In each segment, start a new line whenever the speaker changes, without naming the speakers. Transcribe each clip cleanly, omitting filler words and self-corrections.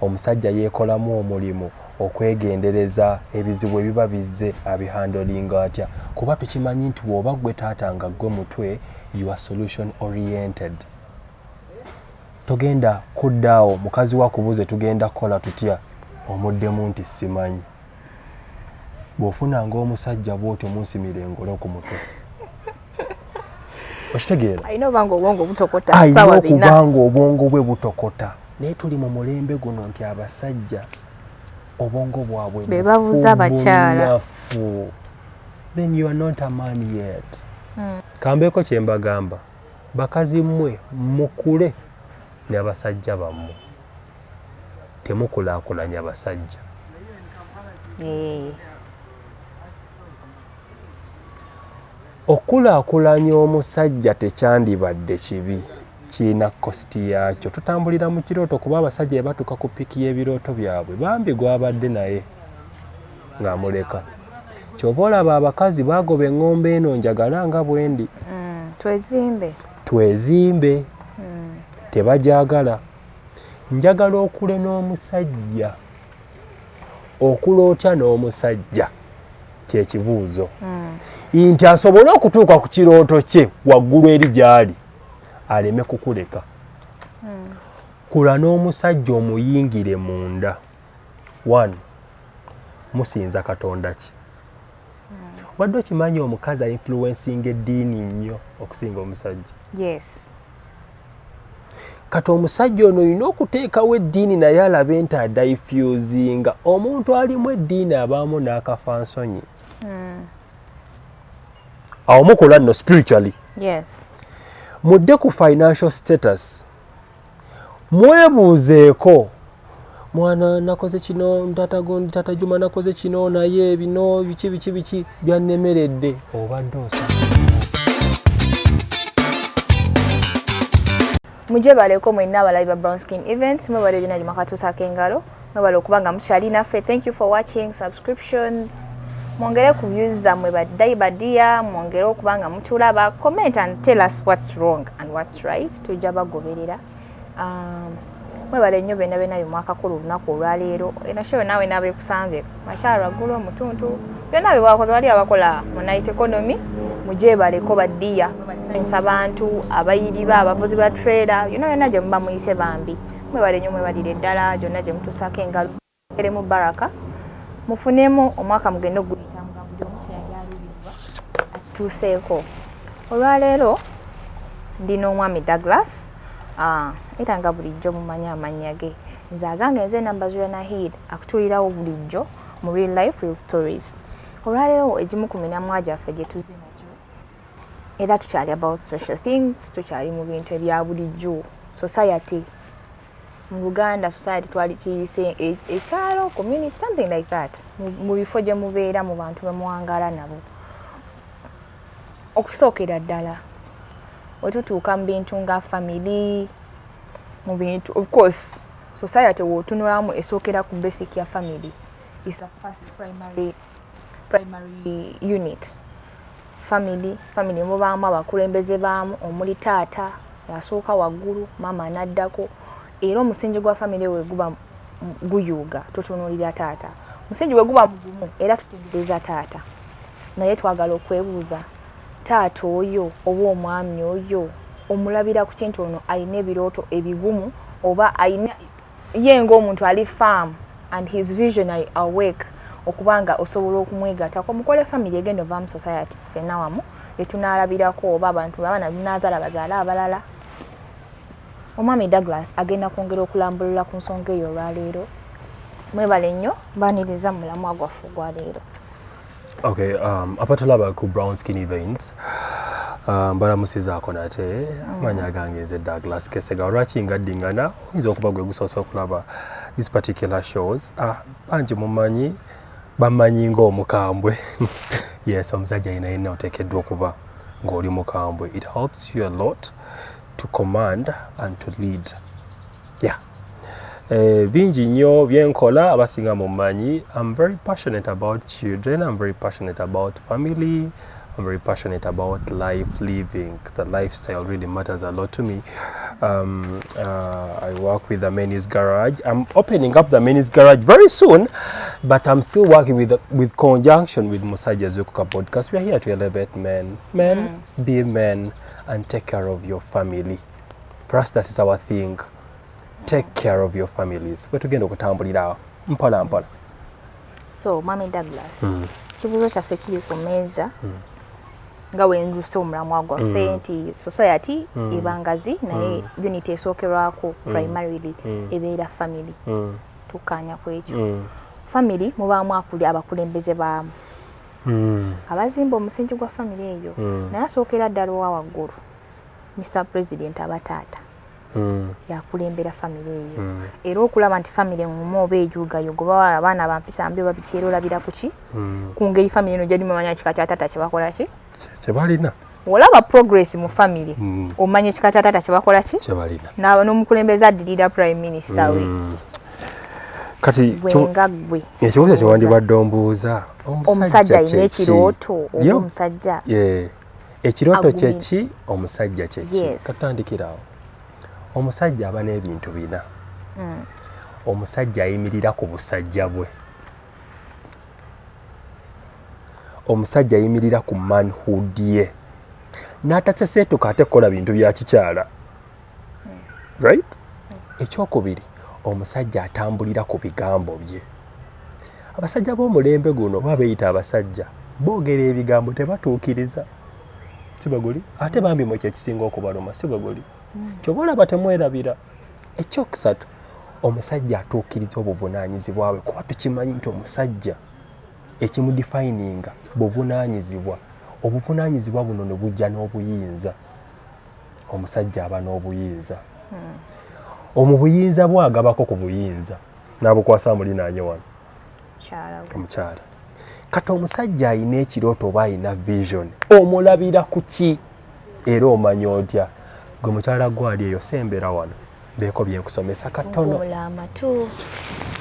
omusajja yeekolamu omulimu okwegendereza ebizibu ebiba bizze abihandolinga atya kuba tukimanyi nti bw'oba gwe taata nga gwe mutwe you are solution oriented. Togenda kuddaawo mukazi wakubuze tugenda kukola tutya omuddemu nti simanyi. Bw'ofunanga omusajja bw'otyo munsimira engolo ku mutwe. Okitegeera?
Ayina obanga obwongo butokota.
Ayina okubanga obwongo bwe butokota. Naye tuli mu mulembe guno nti abasajja obwongo bwabwe
be bavuza abakyala.
Then you are not a man yet. Kambeeko kye mbagamba. Bakazi mmwe mukule n'abasajja bammwe. Temukulaakulanya abasajja. Okulaakulanya omusajja tekyandibadde kibi. Kiina kosti yakyo. Tutambulira mu kirooto kuba abasajja batuuka ku piki y'ebirooto byabwe bambi gwabadde naye ng'amuleka. Kyova olaba abakazi baagoba eŋŋombe eno njagala nga bwendi. Twezimbe. Tebajagala. Njagala okule n'omusajja. Okula otya n'omusajja kye kibuuzo. Nti asobole okutuuka ku kirooto kye waggulu eri gy'ali aleme kukuleka. Kula n'omusajja omuyingire munda. 1. Musinza Katonda ki? Wadde okimanyi omukazi influencing eddiini nnyo okusinga omusajja?
Yes.
Kati omusajja ono olina okuteekawo eddiini naye alabe nti adiffusinga. Omuntu alimu eddiini abaamu n'akafansonyi. Awo mukola nno spiritually.
Yes.
Mudde ku financial status. Mwebuuzeeko. Mwana nakoze kino, tata Juma nakoze kino naye bino biki byannemeredde. Obadde osaba.
Muje baleko mwenna abalabi ba Brown Skin Events. Mwebale byonna gyemakatuusaako engalo. Mwebale okubanga mukyali naffe. Thank you for watching. Subscriptions. Mwongere ku views zammwe baddiya. Mwongere okubanga mutulaba. Comment and tell us what's wrong and what's right. Tujja bagoberera. Mwebale nnyo benna byemwakakula olunaku olwaleero. Enashowe naawe n'abeekusanze. Makyala Ggulo Omutuntu. Byonna bye bakoze wali abakola mu night economy. Muje baleko baddiya. Nsaba abantu abayiriba abavuzi ba trailer byonna gye muba muyise bambi. Mwebale nnyo mwebalire ddala gyonna gye mutuusaako engalo. Mu baraka. Mufunemu omwaka mugenda oguyitamu nga buli omu kyeyalulirwa atuuseeko. Olwaleero ndina omwami Douglas. Era nga bulijjo mumanyi amannya ge. Nze agange nze Namba Zura Nahid akutuulirawo bulijjo mu real life real stories. Olwaleero egimu ku miramwa gyaffe gye tuzze nagyo. Era tukyali about social things, tukyali mu bintu ebya bulijjo. Society. Mu Buganda society twali kiyise ekyalo community something like that. Mu bifo gye mubeera mu bantu be muwangala nabo. Okusookera ddala. Otutuuka mu bintu nga family, mu bintu of course society w'otunulamu esookera ku basic ya family. Is a first primary unit. Family mubaamu abakulembeze baamu omuli taata yasooka waggulu, mama anaddako. Era omusingi gwa family we guba guyuuga tutunuulira taata. Omusingi we guba mugumu era tutendereza taata. Naye twagala okwebuuza taata oyo oba omwami oyo omulabira ku kintu ono ayina ebirooto ebigumu oba ayina ye ng'omuntu ali farm and his visionary awake okubanga osobola okumwegattako mukole family egenda ovaamu society ffenna wamu etunaalabirako oba abantu abaana binaazaala bazaala abalala. Omwami Douglas agenda kwongera okulambulula ku nsonga eyo olwaleero. Mwebale nnyo baaniriza mu mulamwa gwaffe ogwaleero.
Okay, apatulaba ku Brown Skin Events. Mbalamusizaako nate amanya gange nze Douglas Kesega. Olwaki ngaddingana oyinza okuba gwe gusoose okulaba these particular shows. Bangi bamanyi ng'omukambwe. Yes, omusajja yenna oteekeddwa okuba ng'oli mukambwe. It helps you a lot to command and to lead. Yeah. Bingi nnyo byenkola abasinga mumanyi. I'm very passionate about children. I'm very passionate about family. I'm very passionate about life, living. The lifestyle really matters a lot to me. I work with the men's garage. I'm opening up the men's garage very soon, but I'm still working with conjunction with Omusajja Zukuka podcast. We are here to elevate men. Men, be men, and take care of your family. For us, that is our thing. Take care of your families. We're together kutambulira mpola mpola.
So, Mami Douglas, kibuzo kyaffe kiri ku mmeeza nga wenduse omulamwa gwaffe nti society ebangazi naye unity esookerwako primarily ebeera family. Tukkaanya ku ekyo. Family mubaamu abakulembeze baamu. Abazimba omusingi gwa family eyo naye asookera ddala owa waggulu. Mr. President abataata. Yakulembera family eyo. Era okulaba nti family engumu oba eyugayogoba abaana abampisa mbi babikyera olabira kuki? Ku ngeri family eno gyali mumanya kika kya taata kye bakola ki?
Kye balina.
Olaba progress mu family. Omanya kika kya taata kye bakola ki?
Kye balina.
N'omukulembeze addirira prime minister we.
Kati
Wengagwe.
Ekibuzo kye wandibadde ombuuza.
Omusajja ayina ekirooto oba omusajja.
Ekirooto kye ki? Omusajja kye ki?
Yes.
Katandikirawo. Omusajja aba n'ebintu bina. Omusajja ayimirira ku busajja bwe. Omusajja ayimirira ku manhood ye. N'ataseseetuka ate kukola bintu bya kikyala. Right? Ekyokubiri, omusajja atambulira ku bigambo bye. Abasajja b'omulembe guno babeeyita abasajja. Boogera ebigambo tebatuukiriza. Si bwe guli? Ate bambi mwe kye kisinga okubaluma, si bwe guli? Ky'oba olaba temwerabira. Ekyokusatu, omusajja atuukiriza obuvunaanyizibwa bwe kuba tukimanyi nti omusajja ekimudefininga buvunaanyizibwa. Obuvunaanyizibwa buno ne bujja n'obuyinza. Omusajja aba n'obuyinza. Mu buyinza bwagabako ku buyinza. N'abukwasa mulinaanye wano. Omukyala. Kati omusajja ayina ekirooto oba ayina vision. Omulabira ku ki? Era omanya otya? Gwe mukyala gwali eyo sembera wano. Beeko byenkusomesa katono.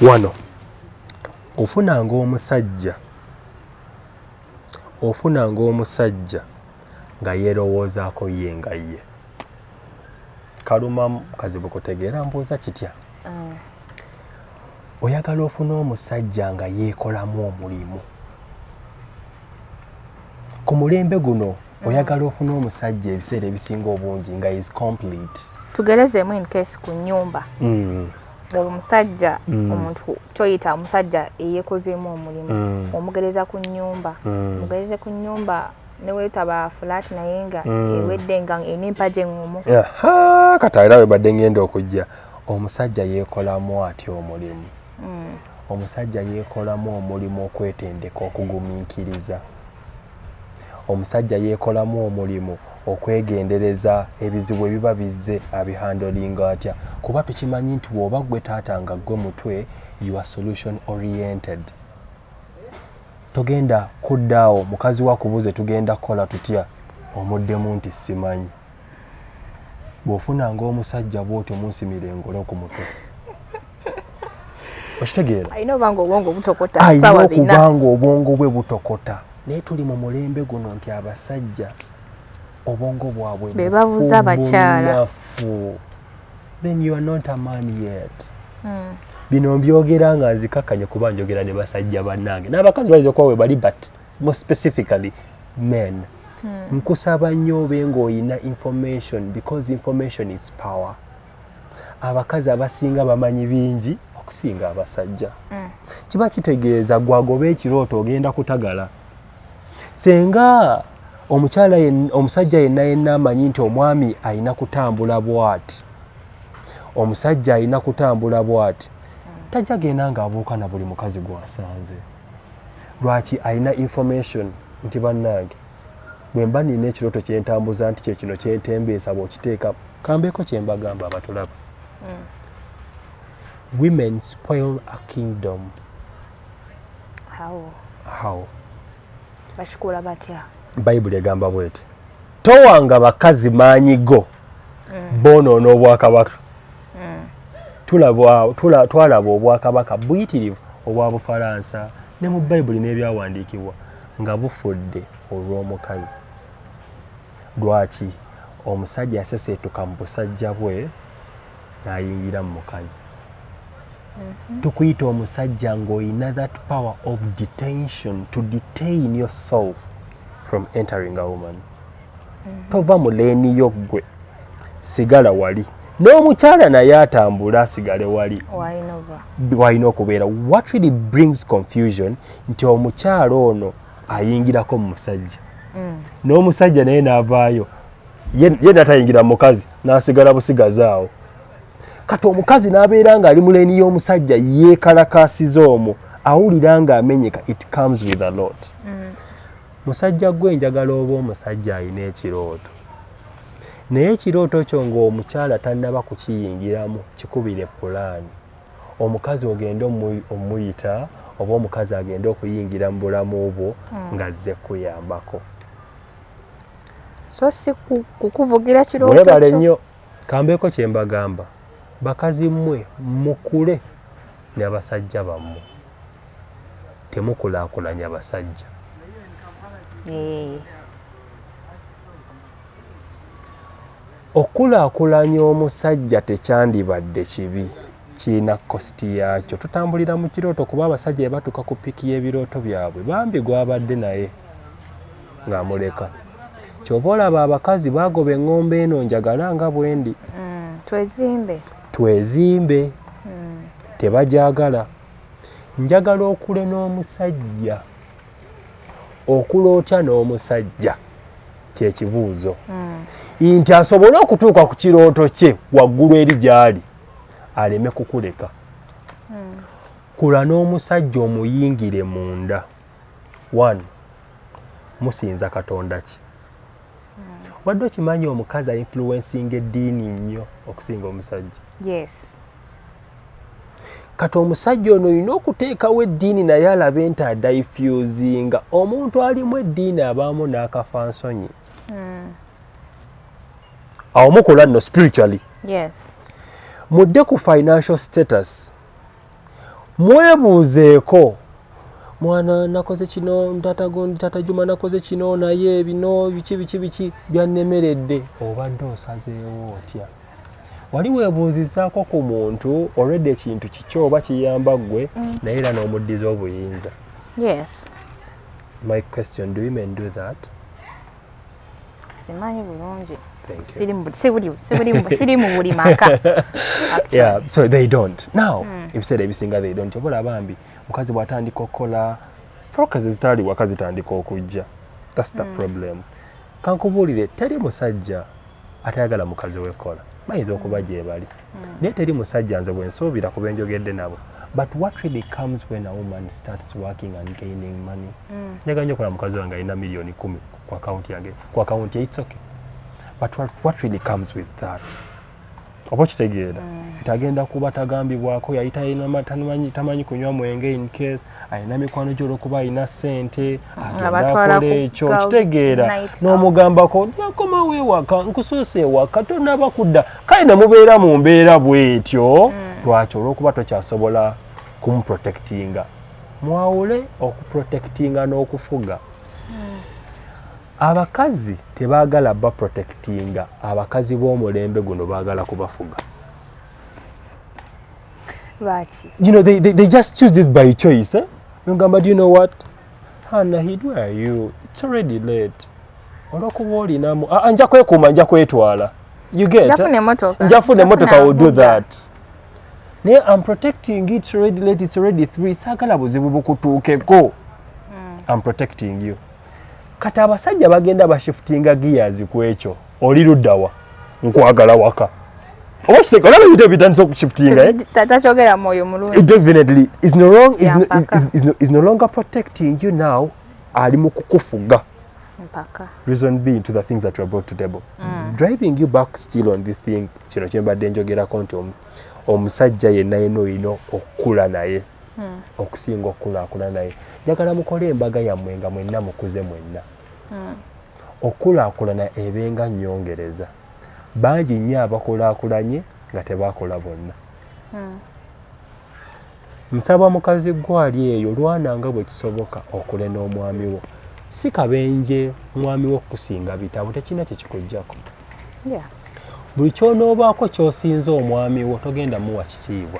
Wano. Ofunanga omusajja nga yeerowoozaako ye nga ye. Kaluma kazibu kutegeera mbuuza kitya. Oyagala ofuna omusajja nga yeekolamu omulimu. Ku mulembe guno oyagala ofuna omusajja ebiseera ebisinga obungi nga is complete. Tugerezeemu
in case ku nnyumba. Omusajja omuntu kyoyita omusajja eyeekozeemu omulimu. Omugereza ku nnyumba. Omugereze ku nnyumba ne weetaba flat naye nga ewedde nga enempaja engumu.
Kati era webadde ngenda okujja. Omusajja yeekolamu atya omulimu. Omusajja yeekolamu omulimu okwetendeka okugumiikiriza. Omusajja yeekolamu omulimu okwegendereza ebizibu ebiba bizze abihandolinga atya. Kuba tukimanyi nti bw'oba gwe taata nga gwe mutwe you are solution oriented. Togenda kuddaawo mukazi wa kubuze tugenda kukola tutya omuddemu nti simanyi. Bw'ofunanga omusajja bw'otyo munsimira engolo ku mutwe. Okitegeera?
Ayina obanga obwongo butokota.
Ayina okubanga obwongo bwe butokota. Naye tuli mu mulembe guno nti abasajja obwongo bwabwe
be bavuza abakyala.
Then you are not a man yet. Bino mbyogera nga nzikakkanye kuba njogera ne basajja bannange. N'abakazi bayinza okuba we bali but more specifically men. Nkusaba nnyo obe ng'olina information because information is power. Abakazi abasinga bamanyi bingi okusinga abasajja. Kiba kitegeeza gwagoba ekirooto ogenda kutagala. Senga omusajja yenna amanyi nti omwami ayina kutambula bw'ati. Omusajja ayina kutambula bw'ati. Tajja genda ng'abuuka na buli mukazi gw'asanze. Lwaki ayina information nti bannange bwe mba nina ekirooto kye ntambuza nti kye kino kye ntembeesa bw'okiteeka kambeeko kye mbagamba abatulaba. Women spoil a kingdom. How?
Bakikola batya?
Bayibuli egamba bw'eti. Towanga bakazi maanyi go. Boonoona obwakabaka. Twalaba obwakabaka buyitirivu obwa Bufalansa ne mu Bayibuli n'ebyawandiikibwa. nga bufudde olw'omukazi. Lwaki? Omusajja yaseseetuka mu busajja bwe n'ayingira mu mukazi. Tukuyita omusajja ng'olina that power of detention to detain yourself from entering a woman. Tova mu leeni yo ggwe, sigala wali. N'omukyala naye atambula asigale wali. Walina okubeera. What really brings confusion nti omukyala ono ayingirako mu musajja. N'omusajja naye n'avaayo. Ye natayingira mu mukazi n'asigala busigazi awo. Kati omukazi n'abeera ng'ali mu leeni y'omusajja yeekalakaasiza omwo, awulira ng'amenyeka. It comes with a lot. Musajja gwe njagala oba omusajja alina ekirooto. Naye ekirooto kyo ng'omukyala tannaba kukiyingiramu, kikubire pulaani. Omukazi ogenda omuyita oba omukazi agenda okuyingira mu bulamu bwo ng'azze kuyambako.
So si kukuvugira kirooto kyo.
Mwebale nnyo. Kambeeko kye mbagamba. Bakazi mmwe mukule n'abasajja bammwe. Temukulaakulanya basajja. Okulaakulanya omusajja tekyandibadde kibi, kiina kositi yaakyo. Tutambulira mu kirooto kuba abasajja batuuka ku piki y'ebirooto byabwe bambi gwabadde naye ng'amuleka. Kyova olaba abakazi baagoba eŋŋombe eno njagala nga bwendi. Twezimbe. Tebajagala. Njagala okule n'omusajja. Okula otya n'omusajja kye kibuuzo. Nti asobole okutuuka ku kirooto kye waggulu eri gy'ali aleme kukuleka. Kula n'omusajja omuyingire munda. 1. Musinza Katonda ki? Wadde okimanyi omukazi influencing eddiini nnyo okusinga omusajja?
Yes.
Kati omusajja ono olina okuteekawo eddiini naye alabe nti adiffusinga. Omuntu alimu eddiini abaamu n'akafansonyi. Awo mukola nno spiritually.
Yes.
Mudde ku financial status. Mwebuuzeeko. Mwana nakoze kino, tata Juma nakoze kino, naye bino biki byannemeredde. Obadde osazeewo otya? Wali weebuuzizaako ku muntu already ekintu kikyo oba kiyamba ggwe naye era n'omuddiza obuyinza.
Yes.
My question, do women do that?
Simanyi bulungi.
Siri
mu buli maka.
Yeah, so they don't. Now, ebiseera ebisinga they don't. Obola bambi mukazi bw'atandika okukola focus zitali waka zitandika okujja. That's the problem. Kankubuulire teri musajja atayagala mukazi wekola. Bayinza okuba gye bali. Naye teri musajja nze bwe nsuubira kuba njogedde nabo. But what really comes when a woman starts working and gaining money? Njagala nnyo okola mukazi wange alina miliyoni 10 ku akaunti yange. Ku akaunti it's okay. But what really comes with that? Oba kitegeera. Tagenda kuba tagambibwako yayita tamanyi kunywa mwenge in case alina mikwano gy'olwokuba alina ssente agenda akola ekyo kitegeera n'omugambako njakomawo ewaka nkusoose ewaka tonaba kudda kale ne mubeera mu mbeera bw'etyo lwaki olw'okuba tokyasobola kumuprotectinga. Mwawule okuprotectinga n'okufuga. Abakazi tebaagala baprotectinga, abakazi b'omulembe guno baagala kubafuga.
Right.
You know, they just choose this by choice. Ngamba, do you know what? Hannah, where are you? It's already late. Olwokuba olinamu. Nja kwekuuma, nja kwetwala. You get? Njafuna emotoka will do that. Naye I'm protecting you, it's already late, it's already 3. Saagala buzibu bukutuukeko. I'm protecting you. Kati abasajja bagenda bashiftinga gears ku ekyo. Oli luddawa. Nkwagala waka. Oba kiteka olaba ebintu ebitandisa okushiftinga.
Tatachogera moyo mulungi.
Definitely is no longer protecting you now. Ali mu kukufuga.
Mpaka.
Reason being to the things that you are brought to table. Driving you back still on this thing. Kino kyembadde njogerako nti omusajja yenna olina okukula naye. Okusinga okukulaakulana naye. Njagala mukole embaga yammwe nga mwenna mukuze mwenna. Okulaakulana ebenga nnyongereza. Bangi nnyo abakulaakulanye nga tebaakola bonna. Nsaba mukazi gwali eyo lwananga bwe kisoboka okule n'omwami wo. si kabenje mwami wo kusinga bitabo tekina kye kikujjako.
Yeah.
Buli kyonoobaako ky'osinza omwami wo togenda muwa kitiibwa.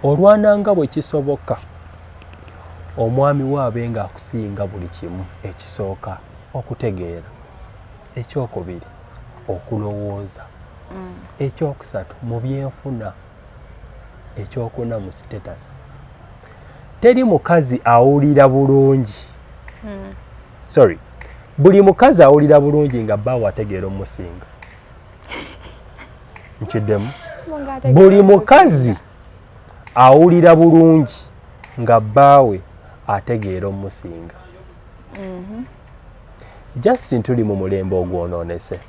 Olwananga bwe kisoboka omwami wo abenga akusinga buli kimu ekisooka okutegeera, ekyokubiri okulowooza, ekyokusatu mu byenfuna, ekyokuna mu status. Teri mukazi awulira bulungi. Sorry. Buli mukazi awulira bulungi nga bbaawe ategeera omusinga. Nkiddemu. Buli mukazi awulira bulungi nga bbaawe ategeera omusinga. Justin tuli mu mulembe ogwonoonese.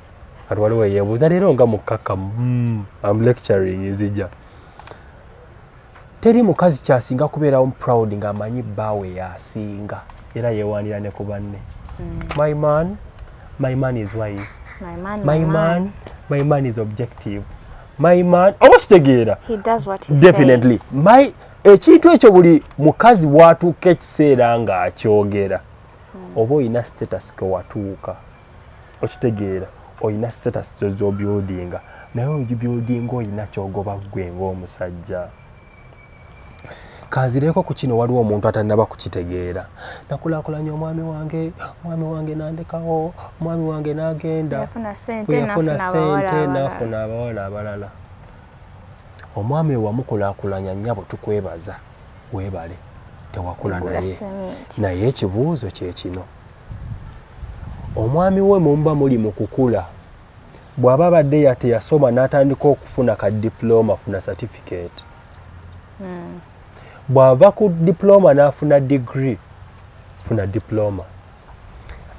Kati waliwo yeebuuza leero nga mukkakkamu. I'm lecturing nzija. Teri mukazi kyasinga kubeerawo proud ng'amanyi bbaawe yasinga era yeewaanira ne ku banne. My man is wise. My man is objective. My man, oba kitegeera?
He does what he
Definitely.
says.
Ekintu ekyo buli mukazi watuuka ekiseera ng'akyogera. Oba olina status ke watuuka. Okitegeera? Olina status z'obuildinga. Naye ogibuildinga olina ky'ogoba ggwe ng'omusajja. Kanzireeko ku kino waliwo omuntu atannaba kukitegeera. Nakulaakulanya omwami wange nandekawo, omwami wange n'agenda.
Yafuna ssente
n'afuna abawala abalala. Omwami wamukulaakulanya nnyabo tukwebaza. Weebale. Tewakula naye. Naye ekibuuzo kye kino. Omwami we mumba muli mu kukula. Bw'aba badde yasoma n'atandika okufuna ka diploma funa certificate. Bw'ava ku diploma n'afuna degree funa diploma.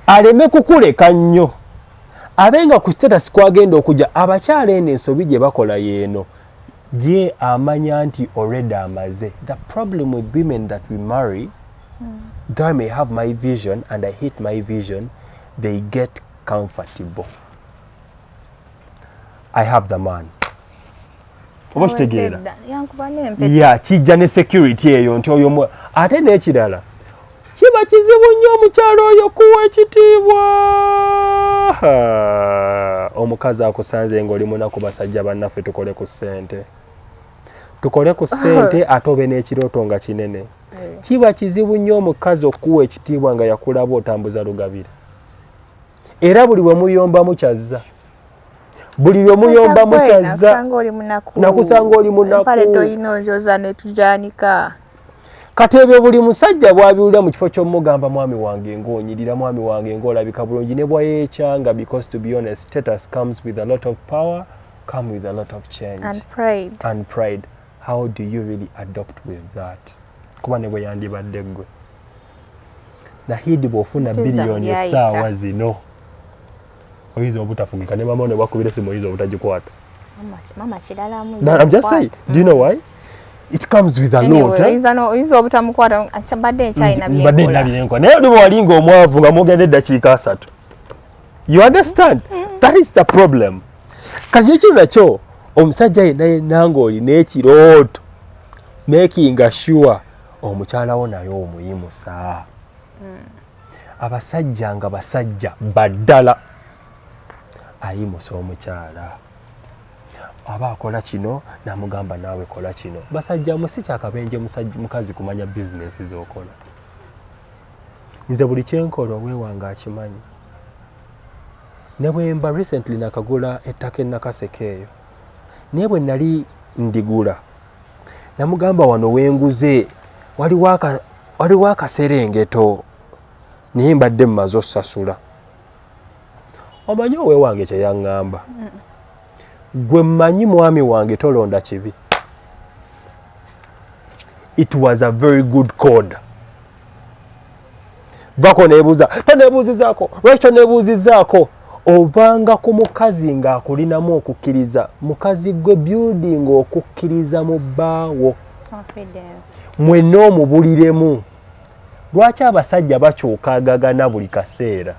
Aleme kukuleka nnyo. Abenga ku status kwagenda okujja abakyala eno ensobi gye bakola yeeno. Ye amanya nti already amaze. The problem with women that we marry, though I may have my vision and I hate my vision, they get comfortable. I have the man. Oba kitegeera? Yeah, kijja ne security eyo nti oyo ate n'ekirala. Kiba kizibu nnyo omukyalo oyo kuwa ekitiibwa. Omukazi akusanze ng'oli munaku basajja bannaffe tukole ku ssente. Tukole ku ssente ate obe n'ekirooto nga kinene. Kiba kizibu nnyo omukazi okuwa ekitiibwa nga yakulaba otambuza lugabire. Era buli bwe muyombamu kyazza. Buli bwe muyombamu kyazza. Nakusanga oli munaku.
Pale toyino njoza ne tujanika.
Kati ebyo buli musajja bw'abiwulira mu kifo ky'omugamba mwami wange ng'onyirira, mwami wange ng'olabika bulungi ne bwayeekyanga, because to be honest, status comes with a lot of power, come with a lot of change. And pride. How do you really adopt with that? Kuba ne bwe yandibadde ggwe. Nahidi bw'ofuna biliyoni essaawa zino. Oyinza obutafugika ne mama ne bakubira simu oyinza obutagikwata.
Mama kirala mu.
I'm just saying, do you know why? It comes with a lot.
Oyinza obutamukwata badde nkyalina byenkola.
Badde nina byenkola. Naye oli bw'olinga omwavu nga mugenda eddakiika 3. You understand? That is the problem. Kati ekyo nakyo omusajja yenna ng'olina ekirooto. Making sure omukyala wo naye omuyimusa. Abasajja nga basajja baddala ayimusa omukyala. Aba akola kino namugamba naawe kola kino. Basajja musi kyakabenje mukazi kumanya business z'okola. Nze buli kyenkola weewanga akimanyi. Ne bwe mba recently nakagula ettaka Nakaseke eyo. Naye bwe nali ndigula namugamba wano wenguze waliwo akaserengeto naye mbadde mmaze osasula. Omanyi oweewange kye yaŋŋamba. Gwe mmanyi mwami wange tolonda kibi. It was a very good code. Vako nebuuza, tanebuuzizaako, lwaki nebuuzizaako? Ovanga ku mukazi ng'akulinamu okukkiriza. Mukazi gwe building okukkiriza mu bbaawo. Mwenna omubuliremu. Lwaki abasajja bakyukaagagana buli kaseera?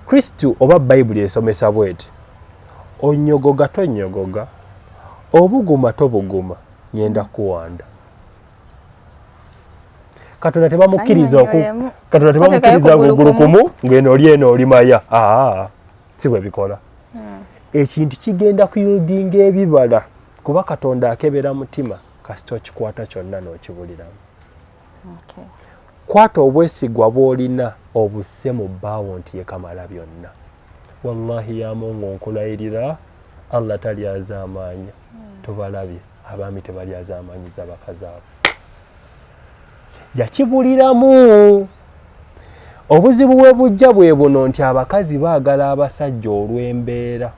Kristo oba Bayibuli esomesa bweti. Onyogoga tonyogoga, obuguma tobuguma, nyenda kuwanda. Katonda tebamukkiriza gulu kumu ng'eno oli eno oli maya. Si bwe bikola. Ekintu kigenda kuyildinga ebibala kuba Katonda akebera mutima kasita okikwata kyonna n'okibuliramu. Kwata obwesigwa bw'olina obusse mu bbaawo nti ye kamala byonna. Wallahi ya Mungu nkulayirira Allah talyaza amaanyi. Tubalabye abaami tebalyaza amaanyi za bakazi abo. Yakibuliramu. Obuzibu bwe bujja bwe buno nti abakazi baagala abasajja olw'embeera.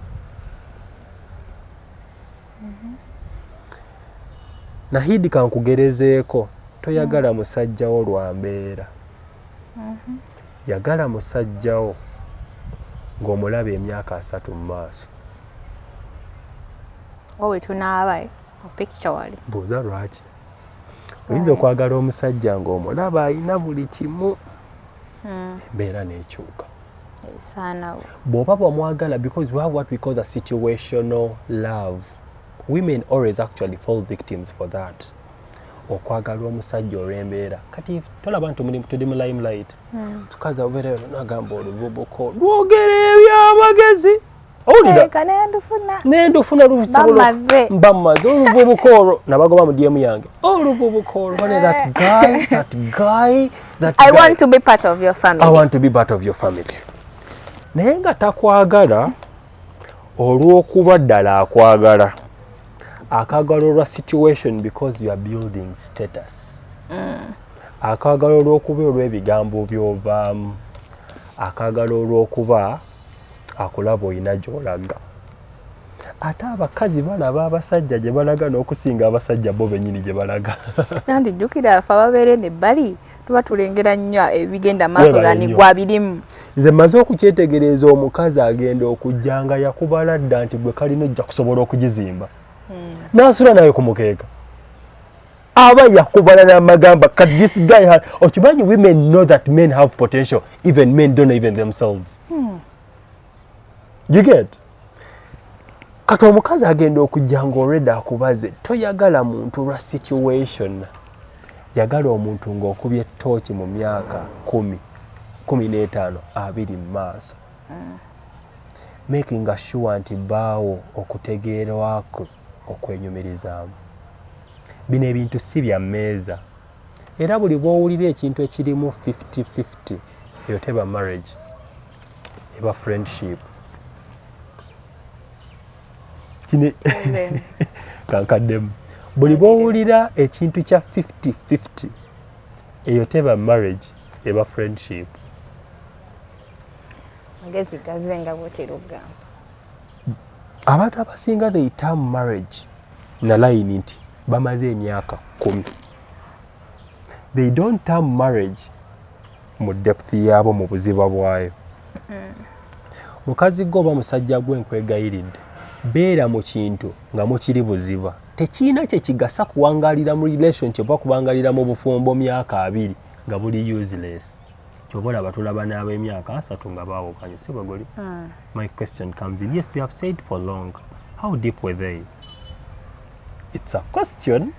Nahidi kankugerezeeko toyagala musajjawo lwa mbeera. Yagala musajjawo ng'omulaba emyaka 3 mu maaso.
Wowe tunaaba picture wali.
Buuza lwaki? Oyinza okwagala omusajja ng'omulaba alina buli kimu. Embeera n'ekyuka. Bw'oba bwamwagala, because we have what we call the situational love. Women always actually fall victims for that. Okwagala omusajja olw'embeera. Kati tolaba nti tuli mu limelight. Tukazi obeera n'agamba olububuko lwogera eby'amagezi. Owulira? Nendufuna lusobola mbamaze olububuko olwo nabagoba mu DM yange. Olububuko olwo that guy.
I want to be part of your family.
I want to be part of your family. Naye nga takwagala olw'okuba ddala akwagala. Akagala olwa situation because you are building status. Akagala olw'okuba olw'ebigambo by'ovaamu. Akagala olw'okuba akulaba olina gy'olaga. Ate abakazi balaba abasajja gye balaga n'okusinga abasajja bo bennyini gye balaga.
Nanti jjukira afe ababeera n'ebbali tuba tulengera nnyo ebigenda maaso ganigwa birimu.
Nze mmaze okukyetegereza omukazi agenda okujja nga yakubala dda nti gwe kalina ojja kusobola okugizimba. N'asula naye ku mukeeka. Aba yakubala n'amagamba kati this guy has. Okimanyi women know that men have potential. Even men don't know even themselves. You get? Kati omukazi agenda okujja ng'olwedde akubaze toyagala muntu lwa situation. Yagala omuntu ng'okubye ettooki mu myaka 10, 15, 20 mu maaso. Making sure nti baawo okutegeerwako okwenyumirizaamu. Bino ebintu si bya mmeeza. Era buli bw'owulira ekintu ekirimu 50-50 eyo teba marriage, eba friendship. Kine kankaddemu. Buli bw'owulira ekintu kya 50-50 eyo teba marriage, eba friendship. Abantu abasinga they term marriage na line nti bamaze emyaka 10. They don't term marriage mu depth yaabo mu buziba bwayo. Mukazi gwo oba musajja gwe nkwegayiridde beera mu kintu nga mukiri buziba. Tekiina kye kigasa kuwangalira mu relationship oba kubangalira mu bufumbo myaka 2 nga buli useless. Chobola batulaba n'ab'emyaka 3 nga baawukanye. Si bwe guli? My question comes in. Yes, they have stayed for long. How deep were they? It's a question.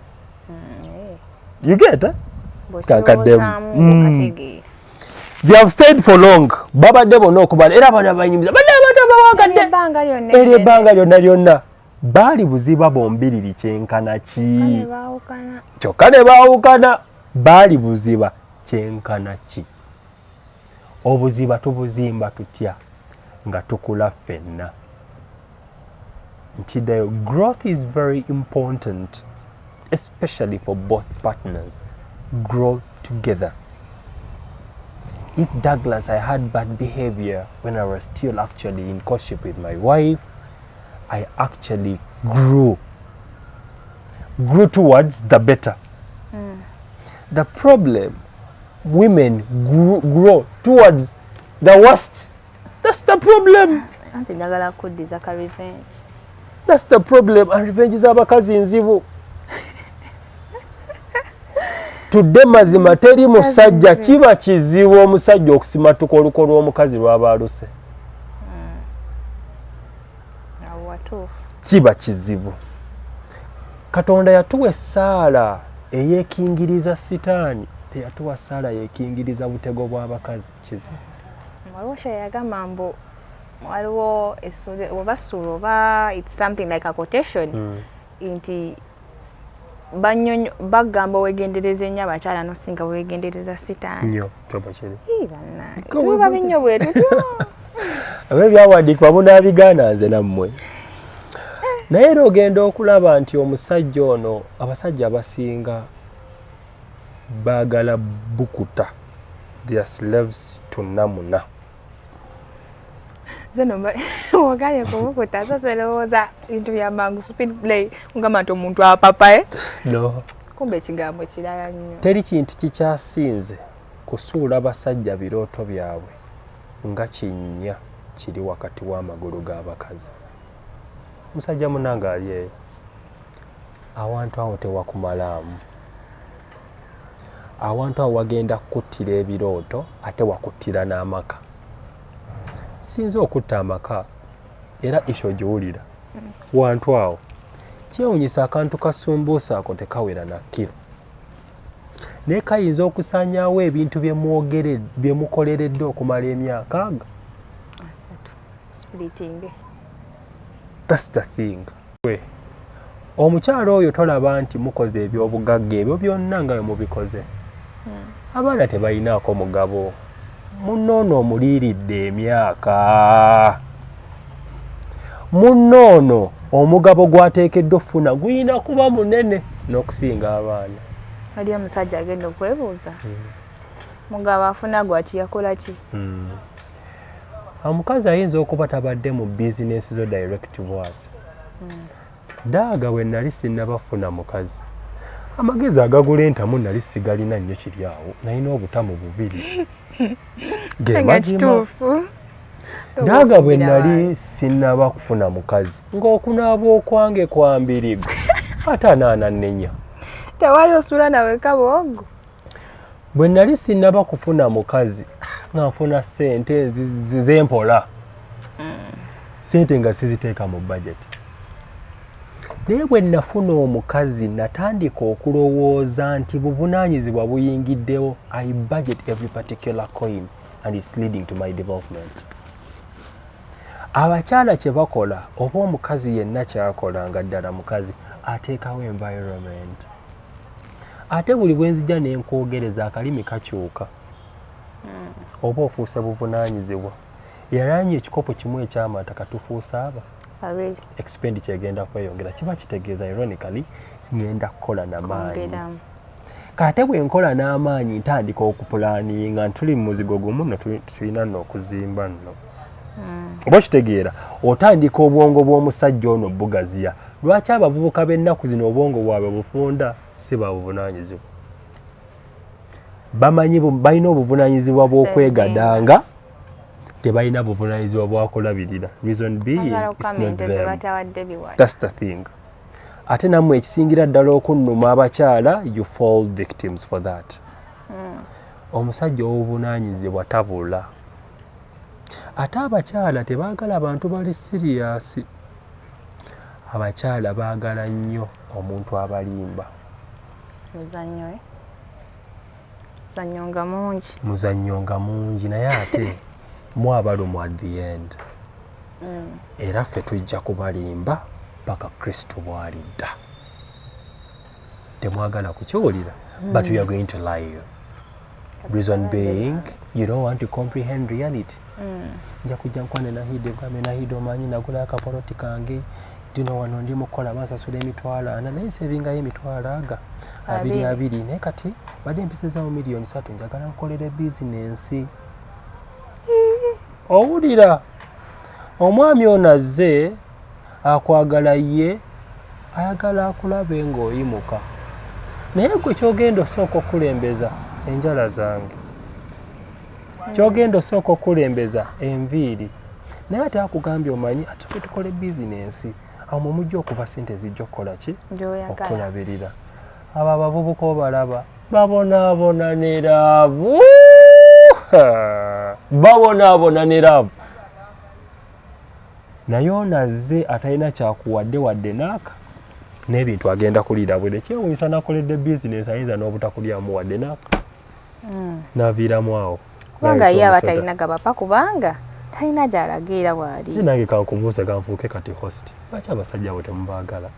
You get it? They have stayed for long. Baba debo no kubala. Era bana banyimiza. Eri ebbanga lyonna. Baali buziba bombiriri kyenkana ki? Kyokka ne baawukana. Baali buziba kyenkana ki? Obuziba tubuzimba tutya nga tukula ffenna. Ntidayo, growth is very important, especially for both partners. Grow together. If Douglas, I had bad behavior when I was still actually in courtship with my wife, I actually grew towards the better. The problem, women grow towards the worst. That's the problem. That's the problem. And revenge is abakazi nzibu. Tudde mazima teri musajja kiba kizibu omusajja okusimatuka oluko lw'omukazi lw'aba aluse. Kiba kizibu. Katonda yatuwa essaala eyeekingiriza sitaani teyatuwa ssaala yekingiriza butego bw'abakazi kizibu.
Waliwo yagamba mbu waliwo oba ssuula oba it's something like a quotation nti bagamba wegendereza ennyo abakyala nosinga wegendereza sitaani.
Nnyo kyoba kiri.
Tuba binnyo bwe tutyo.
Abe byawandiikibwa munaabigaana nze nammwe. Naye era ogenda okulaba nti omusajja ono abasajja abasinga baagala bukuta. They are slaves to namuna.
Zeno wagaye kumukuta sasa lowooza bintu bya mangu speed play ngamba nti omuntu apapa
No.
Kumbe ekigambo kirala nnyo.
Teri kintu kikyasinze kusuula basajja birooto byabwe nga kinnya kiri wakati w'amagulu g'abakazi. Musajja munange ali eyo. Awantu awo tewakumalaamu. Awantu awo wagenda kukuttira ebirooto ate wakuttira n'amaka. Sinza okutta amaka era isho giwulira. Wantu awo kyewunyisa akantu kasumbuusa ako tekawera na kiro. Naye kayinza okusaanyaawo ebintu bye mukoleredde okumala emyaka aga.
Splitting.
That's the thing. Omukyalo oyo tolaba nti mukoze ebyobugagga ebyo byonna nga bwe mubikoze. Abaana tebalinaako mugabo. Munnoono omuliiridde emyaka. Munnoono omugabo gwateekeddwa ofuna guyina kuba munene n'okusinga abaana.
Ali omusajja agenda okwebuuza. Mugabo afuna gwaki yakola ki?
Omukazi ayinza okuba tabadde mu bizinesi zo direct bwatyo. Daaga bwe nali sinnabafuna mukazi. Amagezi agagula entamu nali sigalina nnyo kiri awo. Nalina obutamu bubiri. Daaga bwe nali sinnaba kufuna mukazi ng'okunaaba okwange kwa mbirigo ate anaananenya.
Tewali osula nawe kaboogo.
Bwe nali sinnaba kufuna mukazi nga nfuna ssente zempola. Ssente nga siziteeka mu budget. Naye bwe nafuna omukazi natandika okulowooza nti buvunaanyizibwa buyingiddewo. I budget every particular coin and it's leading to my development. Abakyala kye bakola oba omukazi yenna kyakola nga ddala mukazi ateekawo environment. Ate buli bwe nzija ne nkwogereza akalimi kakyuka. Oba ofuuse buvunaanyizibwa. Yalaanye ekikopo kimu eky'amata katufuusa aba. Expenditure egenda kweyongera. Kiba kitegeeza ironically ngenda kukola n'amaanyi. Kate bwe nkola n'amaanyi ntandika okupulaninga ntuli mu muzigo gumu no tulina n'okuzimba nno. Oba kitegeera otandika obwongo bw'omusajja ono bugaziya. Lwaki abavubuka b'ennaku zino obwongo bwabwe bufunda si babuvunaanyizibwa? Bamanyi balina obuvunaanyizibwa bw'okwegadanga, tebalina buvunaanyizibwa bwakulabirira. Reason being it's not them. That's the thing. Ate nammwe ekisingira ddala okunnuma abakyala, you fall victims for that. Omusajja ow'obuvunaanyizibwa tabula. Ate abakyala tebaagala abantu bali serious. Abakyala baagala nnyo omuntu abalimba. Muzannyo nga mungi naye ate mu abalumu at the end. Era ffe tujja kubalimba paka Kristo bw'alidda. Temwagala kukiwulira, but we are going to lie you. Reason being, you don't want to comprehend reality. Nja kujja nkwane Nahide nkambe Nahide omanyi nagula akapoloti kange dino wano ndi mukola basasula emitwalo 4 naye sevingayo emitwalo aga 2 naye kati badde mpisizaawo miliyoni 3 njagala nkolere bizinensi. Owulira omwami ono azze akwagala ye ayagala akulabe ng'oyimuka naye gwe kyogenda osooka okulembeza enjala zange, kyogenda osooka okulembeza enviiri, naye ate akugambye omanyi ate tukole bizinensi awo mujja okuba sente zijja okukola ki okulabirira. Abo abavubuka obalaba babonaabona ne laavu, babonaabona ne laavu. Naye ono azze atalina kyakuwadde wadde n'aka n'ebintu agenda kuliira bwere. Kyewuunyisa nakoledde bizinensi ayinza n'obutakulyamu wadde n'aka. n'aviiramu awo
kubanga ye aba talina gabapa kubanga talina gy'alagira bw'ali.
Nange kankubuuze kanfuuke kati host lwaki abasajja abo temubaagala?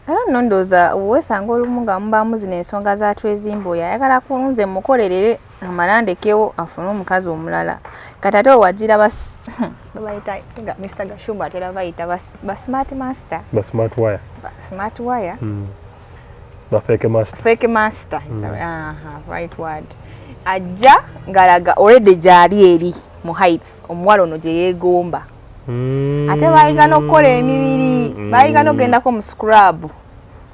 Era nno ndowooza weesanga olumu nga mubaamu zino ensonga zaatwezimba oyo ayagala kunze mukolerere amala ndekewo afune omukazi omulala. Kati ate wagira bayita Mr. Gashumba atera bayita ba smart master.
Ba smart wire.
Smart wire.
Ba fake master.
Fake master is right word. Ajja ngalaga already gyali eri mu heights omuwala ono gye yeegomba. Ate bayiga okukola emibiri, bayiga n'ogendako mu scrub.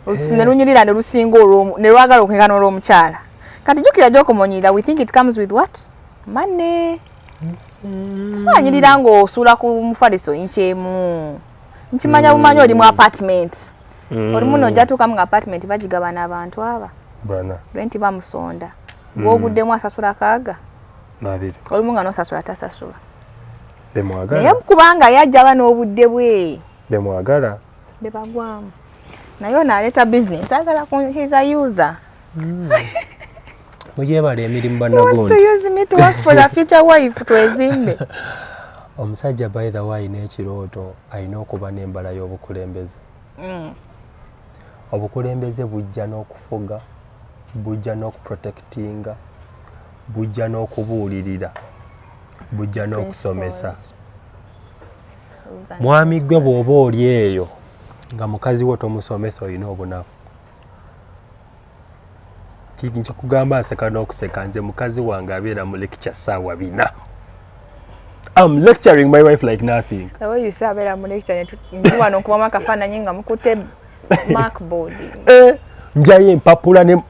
Ne lunyirira ne lusinga olw'omu ne lwagala okwekana olw'omukyala. Kati jjukira gy'okomonyera, we think it comes with what? Money. Tusaanyirira ng'osuula ku mufaliso inkyemu. Nkimanya bumanyi oli mu apartment. Olumu n'ojja tuukamu nga apartment bagigaba n'abantu aba.
Bana.
Renti bamusonda. Gw'oguddemu asasula kaaga.
Nabiri.
Olumu nga n'osasula tasasula.
Bemwagala.
Naye kubanga yajjaba n'obudde bwe.
Bemwagala.
Bebagwamu. Naye n'aleeta business agala he's a user.
Mujebala emirimu
He wants to
bannagundi.
use me to work for the future wife twezimbe.
Omusajja by the way n'ekirooto alina okuba n'embala y'obukulembeze. Obukulembeze bujja n'okufuga, bujja n'okuprotectinga, bujja n'okubuulirira, bujja n'okusomesa. Mwami gwe bw'oba oli eyo nga mukazi wo tomusomesa olina obunafu. Nkikugamba nseka n'okuseka nze mukazi wange abeera mu lecture ssaawa 4. I'm lecturing my wife like nothing.
The way you say abeera mu lecture ndi wano nkubamu akafaananyi nga mukutte markboard.
Njayo empapula ne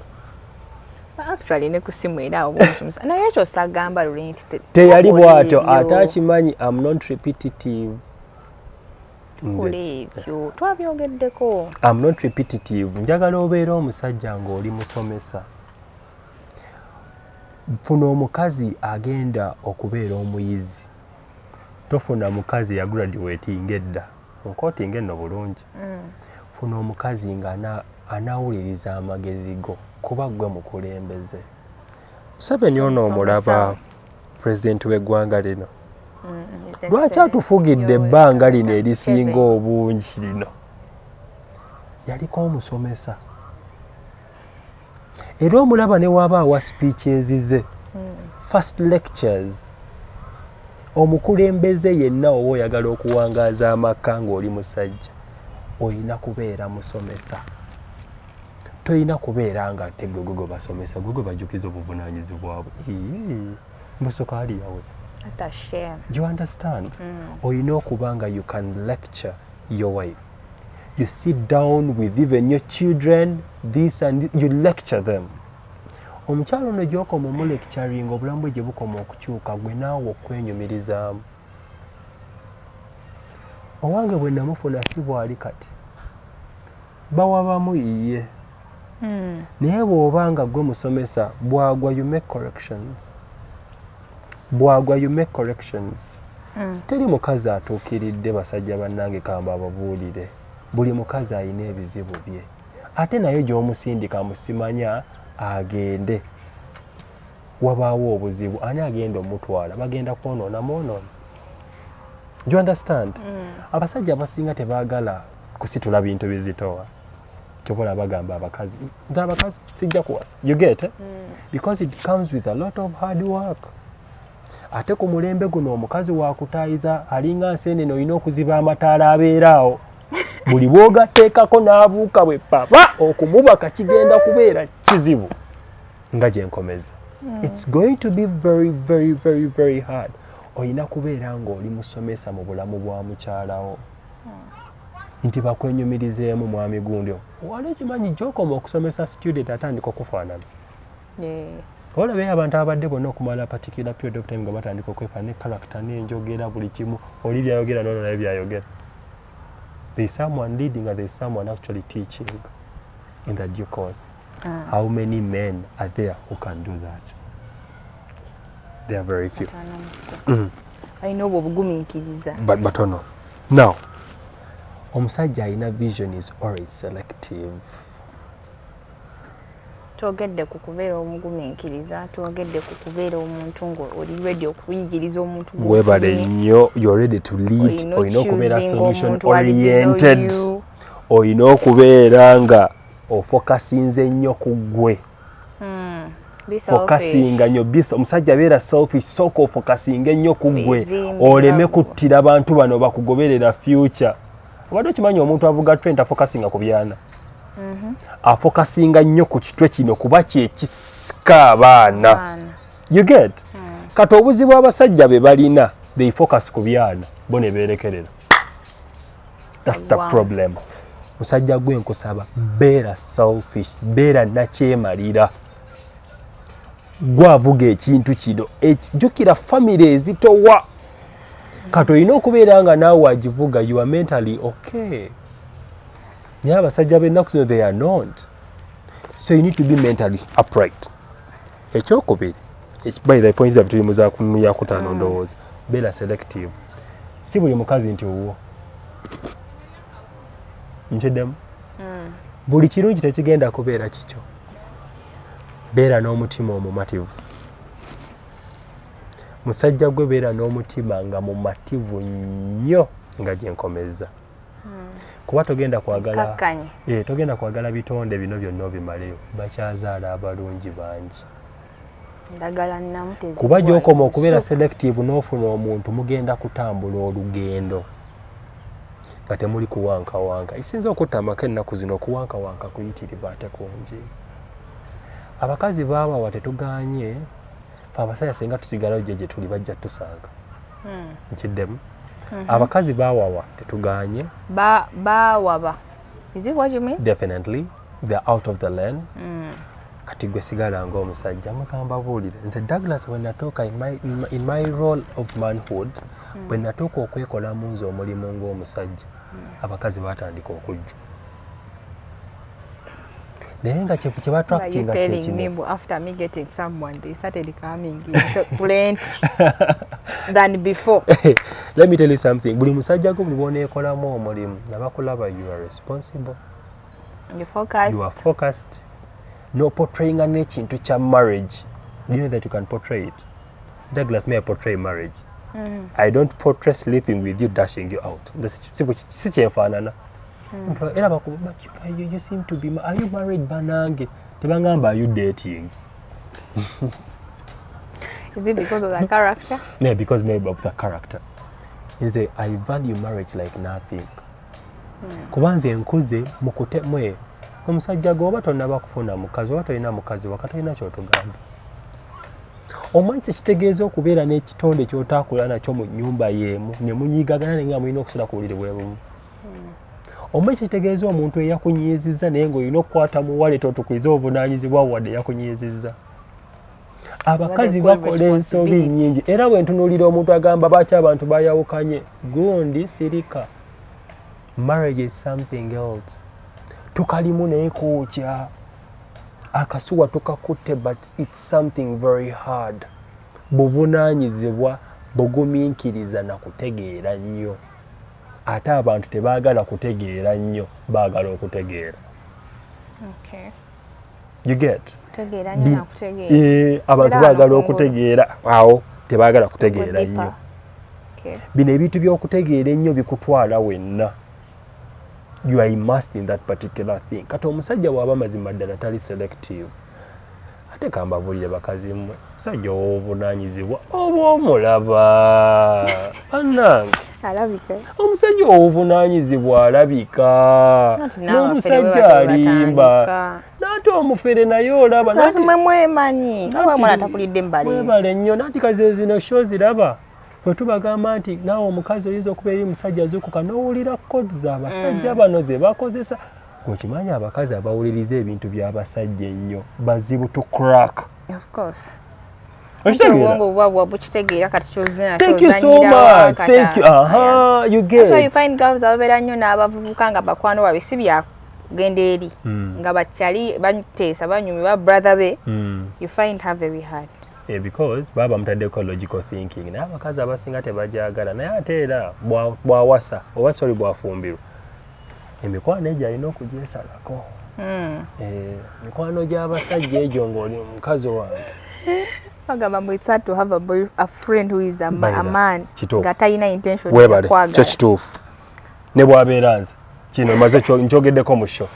Actually ne ku simu era obwomusomesa. Naye ekyo sagamba lulenti
teyali bw'atyo ate akimanyi I'm not repetitive.
Ebyo twabyogeddeko.
I'm not repetitive. Njagala obeera omusajja ng'oli musomesa. Funa omukazi agenda okubeera omuyizi. Tofuna mukazi ya graduating edda. Nkootinga enno bulungi. Funa omukazi nga anawuliriza amagezi go kuba gwe mukulembeze. Museveni ono omulaba president w'eggwanga lino. Lwaki atufugidde ebbanga lino erisinga obungi lino? Yaliko omusomesa. Era omulaba ne waba awa speeches ze. First lectures. Omukulembeze yenna oba oyagala okuwangaaza amaka ng'oli musajja olina kubeera musomesa. Toyina kubeera nga tegwe basomesa gwe bajjukiza obuvunaanyizibwa bwabwe. Mbusoka ali yawe.
That's a shame.
You understand? Olina okuba nga you can lecture your wife. You sit down with even your children, this and this, you lecture them. Omukyalo ono gy'okoma mu lecturing obulamu bwe gye bukoma okukyuka gwe naawe okwenyumirizaamu. Owange bwe namufuna si bw'ali kati. Bawabamu iye. Naye bw'oba nga gwe musomesa bwagwa you make corrections. Bwagwa you make corrections. Teri mukazi atuukiridde basajja bannange kamba ababuulire. Buli mukazi alina ebizibu bye. Ate naye gy'omusindika musimanya agende. Wabaawo obuzibu ani agenda omutwala bagenda kwonoona mwonoona. Do you understand? Abasajja abasinga tebaagala kusitula bintu bizitowa. Kyobola bagamba abakazi. Nze abakazi sijja kuwasa. You get it? Because it comes with a lot of hard work. Ate ku mulembe guno omukazi wakutaayiza alinga nseenene olina okuziba amataala abeeraawo. Buli bw'ogateekako n'abuuka bwe papa okumubaka kigenda kubeera kizibu nga gye nkomeza. It's going to be very, very, very, very hard. Olina kubeera ng'oli musomesa mu bulamu bwa mukyalawo. Nti bakwenyumirizeemu mwami gundi. Wali kimanyi gy'okoma okusomesa student atandika okufaanana. Olabye abantu abadde bonna okumala particular period of time nga batandika okwefa ne character n'enjogera buli kimu oli byayogera n'ono naye byayogera. There is someone leading and there is someone actually teaching in that due course. How many men are there who can do that? There are very few.
I know obugumiikiriza.
But no. Now, omusajja alina vision is always selective.
twogedde ku kubeera omugumiikiriza, twogedde ku kubeera omuntu ng'oli ready okuyigiriza omuntu
webale nnyo, you're ready to lead, olina okubeera solution oriented, olina okubeera nga ofokasinze nnyo ku ggwe. Fokasinga nnyo, omusajja beera selfish, sooka ofokasinga ennyo ku ggwe, oleme kuttira abantu bano bakugoberera future. Obadde okimanyi omuntu avuga trend afokasinga ku byana. Afokasinga nnyo ku kitwe kino kuba kyekisika abaana. You get? Kati obuzibu abasajja be balina, they focus ku byana, bo ne beerekerera. That's the problem. Musajja gwe nkusaba, beera selfish, beera nakyemalira. Gwe avuga ekintu kino, jjukira family ezitowa. Kati olina okubeera nga naawe wagivuga, you are mentally okay. Naye abasajja b'ennaku zino they are not. So you need to be mentally upright. Ekyokubiri, by the points of tuli muza kunuya kutano ndowooza, beera selective. Si buli mukazi nti owuwo. Nkiddemu? Buli kirungi tekigenda kubeera kikyo. Beera n'omutima omumativu. Musajja gwe beera n'omutima nga mumativu nnyo nga gyenkomeza. Kuba togenda kwagala bitonde bino byonna obimaleyo. Bakyazaala abalungi bangi. Kuba gy'okoma okubeera selective n'ofuna omuntu mugenda kutambula olugendo nga temuli kuwankawanka. Ekisinza okutta amaka ennaku zino okuwankawanka kuyitiriva ate kungi. Abakazi baabawa tetuganye, fe abasajja singa tusigalayo gye tuli bajja tusanga. Nkiddemu? Abakazi baawawa tetuganye.
Baawawa. Is it what you mean?
Definitely. They're out of the lane. Kati gwe sigala ng'omusajja mugamba buulire. Nze Douglas when natuuka in my role of manhood, when natuuka okwekolamu nze omulimu ng'omusajja, abakazi baatandika okujja. Naye nga kye batwactinga kye kino.
After me getting someone, they started coming plenty than before.
Let me tell you something. Buli musajja gwo bw'oneekolamu omulimu, nabakulaba you are responsible. You are focused. No portraying n'ekintu kya marriage. Do you know that you can portray it? Douglas, may I portray marriage? I don't portray sleeping with you, dashing you out. Si kyefaanana. Era bakuba, you seem to be, are you married banange? Tebangamba, are you dating?
Is it because of the character?
No, because maybe of the character. You say, I value marriage like nothing. Kubanze nkuze mukute mwe. Omusajja gwo oba tonnaba kufuna mukazi oba tolina mukazi wakati olina ky'otugamba. Omanyi kitegeeza okubeera n'ekitonde ky'otaakula nakyo mu nnyumba y'emu ne munyiigagana naye nga mulina okusula ku buliri bwe bumu. Omanyi kitegeeza omuntu eyakunyiizizza naye ng'olina okukwata muwale totukulize obuvunaanyizibwa wadde eyakunyiizizza. Abakazi bakola ensobi nnyingi era bwe ntunuulira omuntu agamba baki abantu bayawukanye, gundi sirika. Marriage is something else. Tukalimu naye kookya. Akasuwa tukakutte but it's something very hard. Buvunaanyizibwa bugumiikiriza na kutegeera nnyo. Ate abantu tebaagala kutegeera nnyo, baagala okutegeera.
Okay.
You get?
Kutegeera nnyo na kutegeera.
Abantu baagala okutegeera. Awo tebaagala kutegeera nnyo.
Okay.
Bino ebintu by'okutegeera ennyo bikutwala wenna. You are immersed in that particular thing. Kati omusajja bw'aba mazima ddala tali selective. Ate kamba bulire bakazi mmwe. Omusajja obuvunaanyizibwa oba omulaba. Bannange.
Alabika.
Omusajja obuvunaanyizibwa alabika. N'omusajja alimba. N'ate omufere naye olaba.
Kazi mwe mwemanyi. Nga bw'omwana atakulidde mbaleezi.
Mwebale nnyo. Nanti kazi zino show ziraba. Fwe tubagamba nti naawe omukazi oyinza okubeera eri musajja azuukuka n'owulira kodi z'abasajja bano ze bakozesa. Okimanyi abakazi abawuliriza ebintu by'abasajja ennyo bazibu to crack.
Of course.
Thank you so much. Thank you. You get.
So you find girls ababeera nnyo n'abavubuka nga bakwano babwe si byakugenda eri nga bakyali bateesa banyumibwa brother be. You find her very hard.
Because baba mutaddeko logical thinking. Naye abakazi abasinga tebajagala naye ate era bwawasa oba sori bwafumbirwa. Emikwano egyo alina okugyesalako. mikwano gy'abasajja egyo ng'oli mukazi wange.
Bagamba it's hard to have a friend who is a man nga talina intention
ya kwagala. Kyo kituufu. Ne bw'abeera nze kino maze njogeddeko mu show.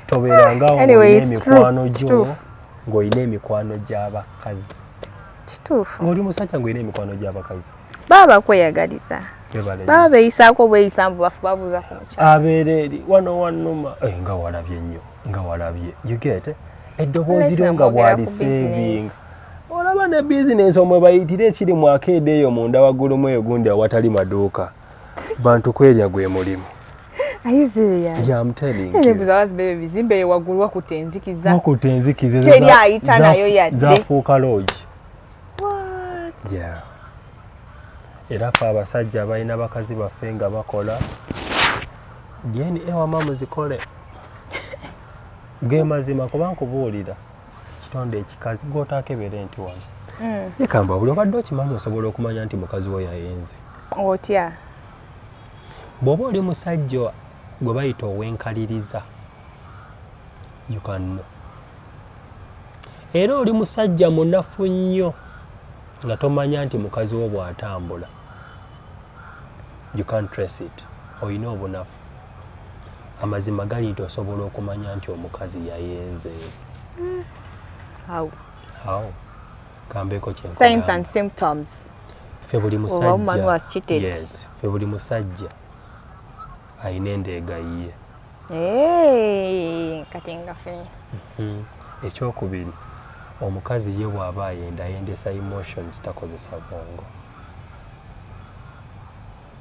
Tobeerangawo ng'olina emikwano gyo ng'olina emikwano gy'abakazi.
Kituufu.
Ng'oli musajja ng'olina emikwano gy'abakazi.
Baba kweyagaliza. Baba beeyisaako bweyisambu bafu babuuza ku mukyala.
Abeera eri wano wannuma nga walabye nnyo nga walabye. You get it? Eddoboozi lyo nga bw'aliseevinga. Olaba ne bizinensi omwe bayitire ekiri mu akeede eyo munda waggulu mu egundi awatali maduuka. Bantu kwerya gwe mulimu.
Are you serious?
Yeah, I'm telling you.
Buzawazi bebe bizimbe waggulu wakutte enzikiza.
Wakutte enzikiza.
Teri ayita nayo yadde.
Zafuuka lodge.
What?
Yeah. Era ffe abasajja balina bakazi baffe nga bakola. Gyendi ewama muzikole. Ge mazima kuba nkubuulira. Kitonde ekikazi gw'otaakebere nti wano. Yekamba buli obadde okimanyi osobola okumanya nti mukazi we yayenze.
Otya?
Bw'oba oli musajja gwe bayita owenkaliriza, you can know. Era oli musajja munafu nnyo nga tomanya nti mukazi wo bw'atambula. You can't trace it. Olina obunafu. Amazima gali nti osobola okumanya nti omukazi yayenze.
How?
Kambeeko kyenkola.
Signs and symptoms.
Ffe buli musajja.
Oba woman was cheated.
Yes. Ffe buli musajja ayina endeega yiye.
Kati nga ffe.
Ekyokubiri, omukazi ye bw'aba ayendesa emotions takozesa bwongo.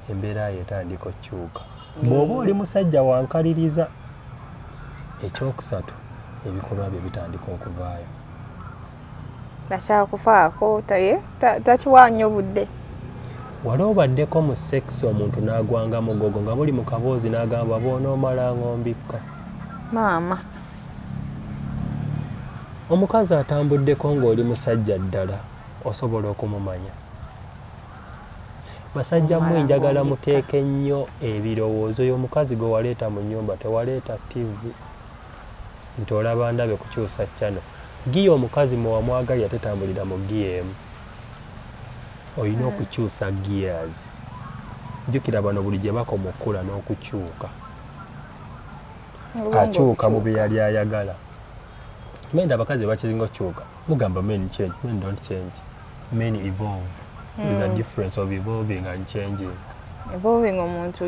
Embeera ye etandika okukyuka. Bw'oba oli musajja wankaliriza. Ekyokusatu, ebikolwa bye bitandika okuvaayo.
Takyakufaako takiwa nnyo budde.
Wali obaddeko mu sex omuntu n'agwanga mugogo nga buli mu kaboozi n'agamba bw'onoomala ng'ombikka.
Maama.
Omukazi atambuddeko ng'oli musajja ddala osobola okumumanya. Basajja mmwe njagala muteeke nnyo ebirowoozo y'omukazi gwe waleeta mu nnyumba tewaleeta TV. Nti olaba ndabe kukyusa channel. Giya omukazi mwe wamwagalira tetambulira mu giya emu. Olina okukyusa gears. Jjukira bano buli gye bakoma okukula n'okukyuka. Akyuka mu bye yali ayagala. Menda abakazi bakizinga okukyuka. Mugamba men change, men don't change. Men evolve. There's a difference of evolving and changing.
Evolving omuntu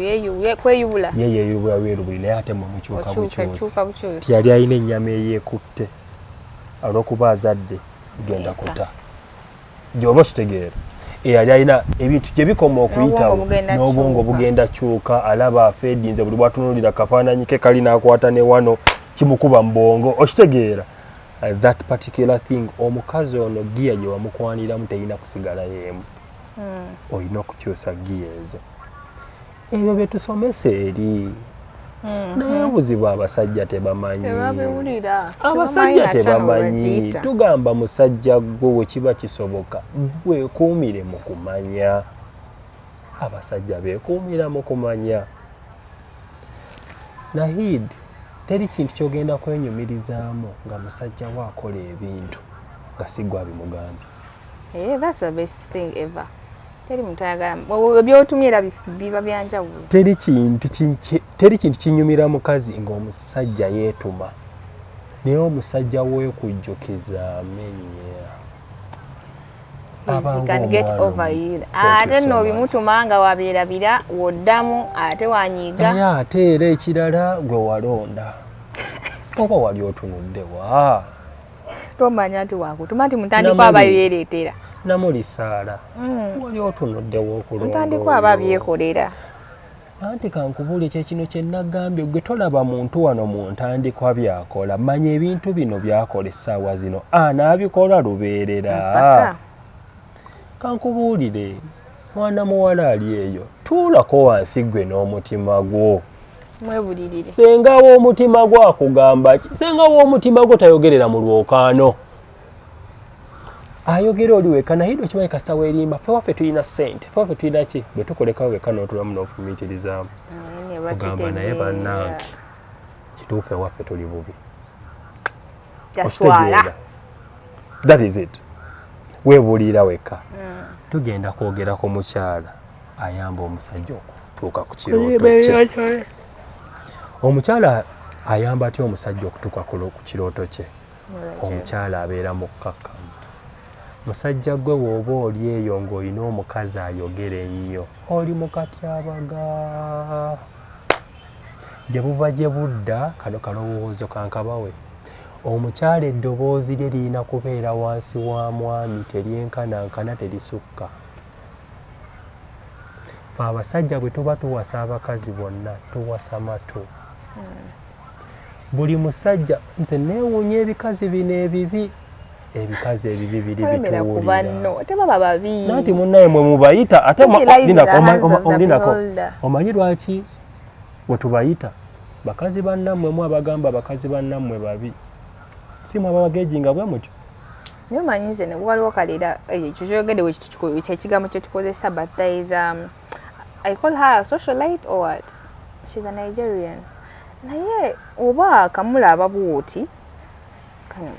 kweyubula.
Yeyubula weerubuli naye ate mu mukyuka bukyusi. Tiyali alina ennyama eyeekutte. Olw'okuba azadde genda kuta. Gy'oba kitegeera. Eyali alina ebintu gye bikoma okuyitawo n'obwongo bugenda kyuka alaba afeedinze buli bw'atunuulira kafaananyi ke kali n'akwata ne wano kimukuba mu bwongo okitegeera. That particular thing omukazi ono giya gye wamukwaniramu terina kusigala y'emu. Olina okukyusa giya ezo. Ebyo bye tusomesa eri. Naye obuzibu abasajja tebamanyi. Abasajja tebamanyi. Tugamba musajja gwe we kiba kisoboka weekuumire mu kumanya. Abasajja beekuumira mu kumanya. Nahid, teri kintu ky'ogenda kwenyumirizaamu nga musajja we akola ebintu nga si gwe abimugambye.
That's the best thing ever. Teri muntu ayagala by'otumye era biba byanjawulo.
Teri kintu kinyumira mukazi ng'omusajja yeetuma. Naye omusajja weekujjukiza amenya.
You can get over it. Ate nno bimutuma nga wabeerabira woddamu ate wanyiiga.
Naye ate era ekirala gwe walonda. Oba wali otunudde wa?
Tomanya nti wakutuma nti mutandikwa abayeereetera.
Namulisaala. Wali otunuddewo okulonda.
Mutandikwa ababyekolera.
Anti kankubuulira kyekino kye nagambye gwe tolaba muntu wano mu ntandikwa byakola. Manya ebintu bino byakola essaawa zino. N'abikola lubeerera. Kankubuulire mwana muwala ali eyo tuulako wansi gwe n'omutima gwo.
Mwebulirire.
Senga w'omutima gwo akugamba ki? Senga w'omutima gwo tayogerera mu lwokaano. Ayogera oli weka naye okimanyi kasita weerimba ffe waffe tulina ssente ffe waffe tulina ki bwe tukolekawo weka n'otulamu n'ofumiitirizaamu. Ogamba naye bannange kituufu ewaffe tuli bubi.
Jaswala.
That is it. Weebuulira wekka. Tugenda kwogera ku mukyala ayamba omusajja okutuuka ku kirooto kye. Omukyala ayamba atya omusajja okutuuka ku kirooto kye? Omukyala abeera mukkakkamu. Musajja gwe w'oba oli eyo ng'olina omukazi ayogera ennyo, oli mu katyabaga. Gye buva gye budda, kano kalowoozo kankabawe. Omukyala eddoboozi lye lirina kubeera wansi wa mwami, teryenkanankana, terisukka. Fe abasajja bwe tuba tuwasa abakazi bonna tuwasa matu. Buli musajja, nze neewuunya ebikazi bino ebibi. Ebikazi ebibi biri bituwulira.
Tebaba babi.
Nanti munnaye mwe mubayita ate omanyi lwaki bwe tubayita? Bakazi bannammwe mu abagamba bakazi bannammwe babi. Si mwe ababagejinga bwe mutyo.
Niyo manyi nze ne waliwo kalira ekyo kyogedewo ekigambo kye tukozesa but there is I call her a socialite or what? She's a Nigerian. Naye oba kamulaba bwoti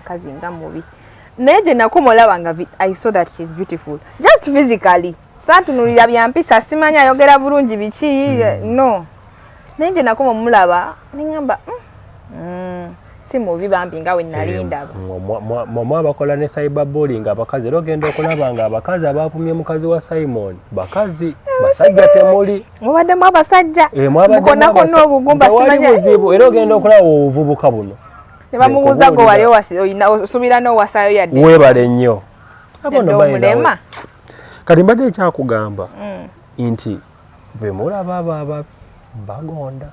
kazi nga mubi. Naye gye nakomolaba nga I saw that she's beautiful. Just physically. Satunulira byampisa simanya ayogera bulungi biki no. Naye gye nakomomulaba ningamba si mubi bambi nga we nalinda.
Mama abakola ne cyberbullying abakazi ogenda okulaba nga abakazi abavumye mukazi wa Simon bakazi basajja temuli
mubadde mu abasajja mukonako n'obugumba simanya
era ogenda okulaba obuvubuka buno
ne bamubuuza go wali osubira n'owasayo yadde
weebale nnyo abono bayina kati mbadde ekyakugamba nti bwe mulaba abo bagonda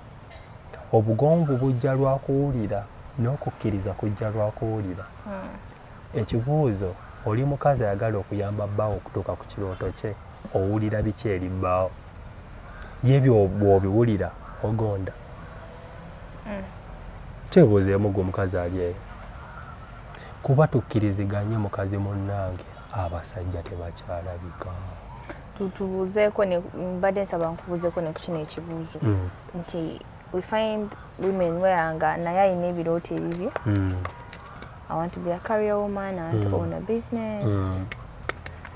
obugonvu bujja lwa kuwulira n'okukkiriza kujja lwa kuwulira. Ekibuuzo, oli mukazi ayagala okuyamba bbaawo okutuuka ku kirooto kye, owulira biki eri bbaawo? Ye bw'obiwulira ogonda. Kyebuuzeemu gwe omukazi ali eyo. Kuba tukkiriziganye mukazi munnange, abasajja tebakyalabika.
Tubuuzeeko ne mbadde nsaba nkubuuzeeko ne ku kino ekibuuzo nti we find women weanga naye ayina ebirooto ebibi. I want to be a career woman, I want to own a business.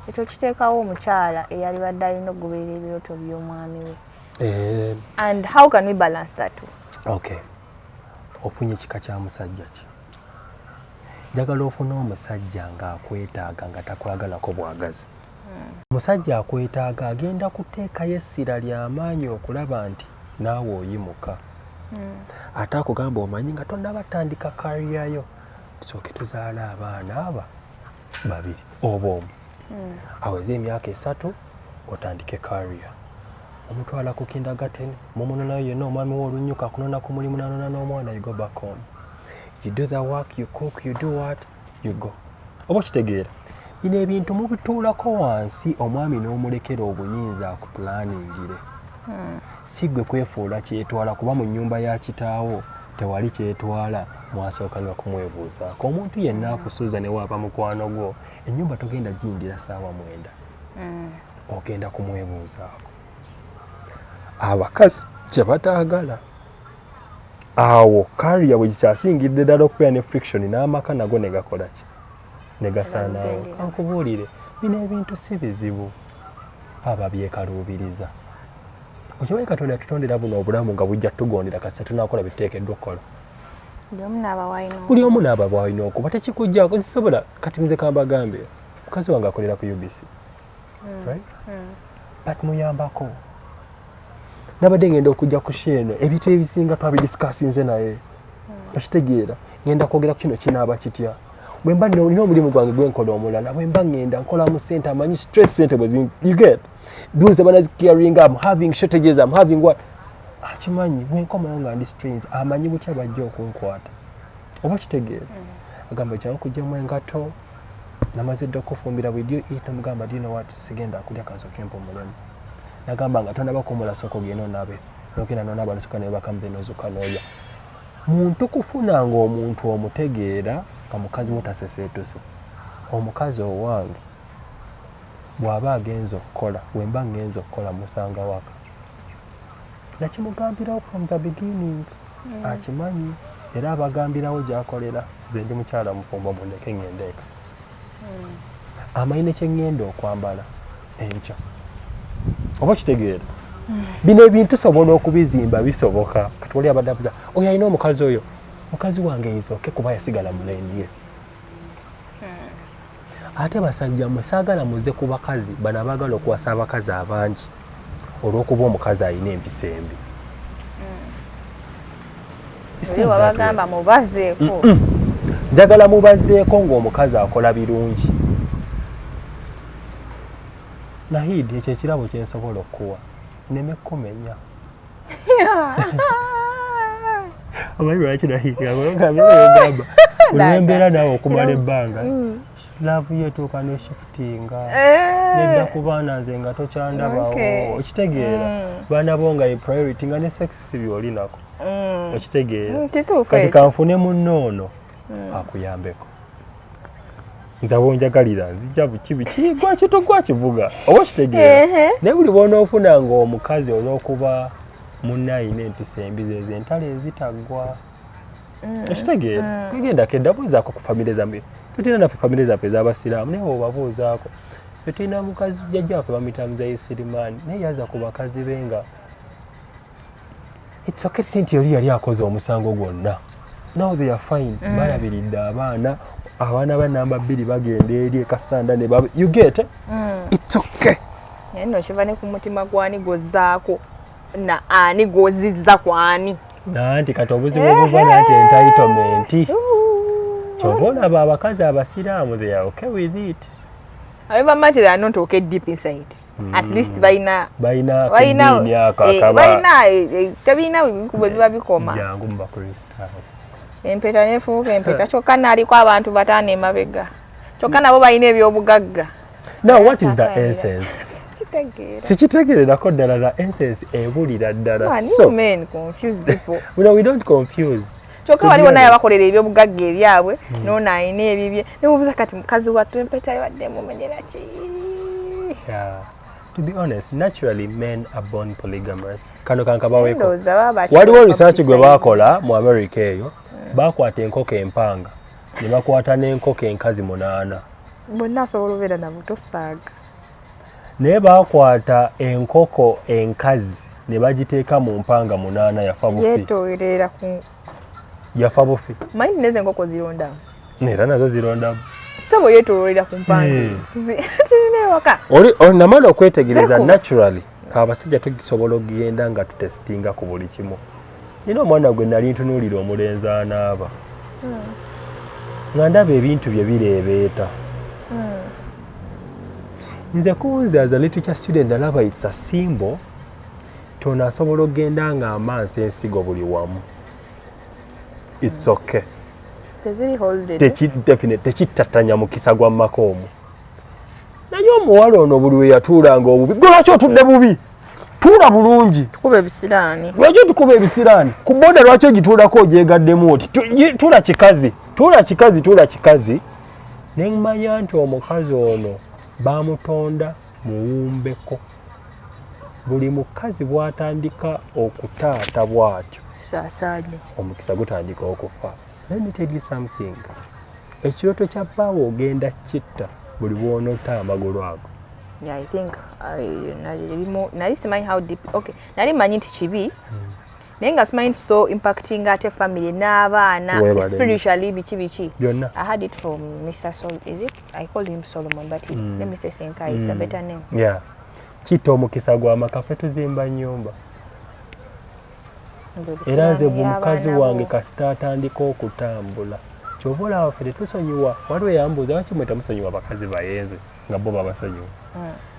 Ekyo kiteekawo omukyala eyali badde alina okugoberera ebirooto by'omwami we. And how can we balance that too?
Okay. Ofunye ekika kya musajja ki? Njagala ofune omusajja ng'akwetaaga nga takwagalako bwagazi. Omusajja akwetaaga agenda kuteekayo essira ly'amaanyi okulaba nti naawe oyimuka. Ate akugamba omanyi nga tonnabatandika kariyayo tusooke tuzaala abaana aba babiri oba omu. Aweze emyaka 3 otandike kariya. Omutwala ku kindergarten mumunonayo yenna omwami w'olunnyuka akunona ku mulimu nanona n'omwana you go back home. You do the work, you cook, you do what? You go. Oba kitegeera. Bino ebintu mubituulako wansi omwami n'omulekera obuyinza akuplaningire. Si gwe kwefuula kyetwala kuba mu nnyumba ya kitaawo tewali kyetwala mwasookanga kumwebuuzaako. Omuntu yenna akusuuza ne waaba mukwano gwo ennyumba togenda giyingira ssaawa 9. Ogenda kumwebuuzaako. Abakazi kye bataagala. Awo kariya bwe kikyasingidde ddala okubeera ne friction n'amaka nago ne gakola ki? Ne gasaanawo. Kankubuulire bino ebintu si bizibu. Ababyekaluubiriza. Okimanyi Katonda yatutondera buno obulamu nga bujja tugondera kasita tunaakola bituteekeddwa okukola. Buli omu n'aba bw'alina okuba tekikujjaako nsisobola kati nze kambagambe mukazi wange akolera ku UBC. Right? But muyambako. Nabadde ngenda okujja ku sheeno ebintu ebisinga twabidisikasinze naye. Okitegeera ngenda kwogera ku kino kinaaba kitya. Bwe mba nina omulimu gwange gwe nkola omulala bwe mba ngenda nkola mu ssente amanyi stress ssente bwe you get bills that is carrying I'm having shortages I'm having what akimanyi bwe nkomayo nga ndi strains amanyi butya bajja okunkwata oba kitegeera agamba kyangu kujjamu engato namaze dde okufumbira with you eat namugamba do you know what sigenda akulya kansooke mpumulemu nagamba nga tonabako soko genda onabe nogenda nonaaba nosuka naye bakambe nozuka noolya muntu kufunanga omuntu omutegeera nga mukazi mutaseseetuse omukazi owange bw'aba agenza okukola bwe mba ngenza okukola musanga waka nakimugambirawo from the beginning akimanyi era abagambirawo gy'akolera nze ndi mukyala mufumbo mundeke ngende eka amanyi ne kye ŋŋenda okwambala enkya oba kitegeera bino ebintu sobola okubizimba bisoboka kati wali abadde abuuza oyo alina omukazi oyo mukazi wange yizoke kuba yasigala mu leeni ye ate basajja mmwe saagala muze ku bakazi bano abaagala okuwasa abakazi abangi olw'okuba omukazi alina empisa embi
wabagamba mubazeeko
njagala mubazeeko ng'omukazi akola birungi nahidi ekyo ekirabo kye nsobola okuwa neme kumenya amanyi lwaki nahidi agamba olwembeera naawe okumala ebbanga laavu yetuuka neshifutinga nedda ku baana nze nga tokyandabawo okitegeera baana bo nga priority nga ne sex si byolinako okitegeera kati kanfune munnoono akuyambeko ntabo njagalira nzijja bukibi kigwa kitogwa kivuga oba okitegeera naye buli bw'onoofuna ng'omukazi olw'okuba munne alina empisa embi zezo entalo ezitaggwa okitegeera kwegendako eddabuuzaako ku famire zammwe tulina naffe famire zaffe ez'abasiraamu naye obabuuzaako fe tulina mukazi jjajjaffe bamuyita Sirimaani naye yaza ku bakazi be nga it's okay nti yali akoze omusango gwonna now they are fine balabiridde abaana ba namba 2 bagenda eri ekasanda ne you get it's okay
naye nno kiva ne ku mutima gwani gozzaako na ani gozizza kwani
nanti kati obuzibu obuva nanti entitlement kyova olaba abakazi abasiraamu they are okay with it
However much they are not okay deep inside. At least baina tabina kubeba bikoma.
Jangu mba Kristo.
Empeta nefu empeta chokana aliko abantu batane emabega. Chokana bo baina ebyobugagga.
Now what is the essence? Sichitegere nako ddala the essence ebulira ddala.
So men confuse people.
We don't confuse.
Choka wali wona yabakolera ebyobugagga ebyabwe nona ayina ebibye ne mubuza kati mukazi wattu empeta yabadde mumenyera ki.
Yeah. To be honest, naturally men are born polygamous. Kano kankabaweko.
Waliwo
research gwe bakola mu America eyo bakwata enkoko empanga ne bakwata n'enkoko enkazi 8.
Bonna asobola obeera nabo tosaaga.
Naye bakwata enkoko enkazi ne bagiteeka mu mpanga 8 yafa bufi.
Yetoerera ku
yafa bufi.
Manyi neze enkoko zironda.
Nera nazo zironda.
Sabo yetoerera ku mpanga. Tine waka.
Oli namala okwetegereza naturally kabasajja tugisobola okugenda nga tutestinga ku buli kimu. Nina omwana gwe nali ntunuulira omulenzi anaaba. Nga ndaba ebintu bye bireebeeta. Nze kunze as a literature student alaba it's a symbol tona asobola okugenda nga amansi ensigo buli wamu. It's okay. Tekitatanya mukisa gwa makomu. Naye omuwala ono buli we yatuulanga obubi. Gwe lwaki otudde bubi? Tuula bulungi.
Tukube ebisiraani.
Lwaki tukube ebisiraani? Ku boda lwaki ogituulako ogyegaddemu oti? Tuula kikazi. Tuula kikazi. Ne mmanya nti omukazi ono bamutonda muwumbeko. Buli mukazi bw'atandika okutaata bw'atyo.
Saasaanye.
Omukisa gutandika okufa. Let me tell you something. Ekirooto kya bbaawe ogenda kitta buli bw'onota amagulu ago.
Yeah, I think nali simanyi how deep. Okay, nali manyi nti kibi. Naye nga simanyi nti so impacting ate family n'abaana spiritually biki.
Byonna.
I had it from Mr. Sol. Is it? I called him Solomon, but let me say Senka. It's a better name.
Yeah. Kitta omukisa gw'amaka ffe tuzimba nnyumba. Era nze bwe mukazi wange kasita atandika okutambula kyova olaba ffe tetusonyiwa waliwo yambuuza lwaki mwe temusonyiwa bakazi bayenze nga bo babasonyiwa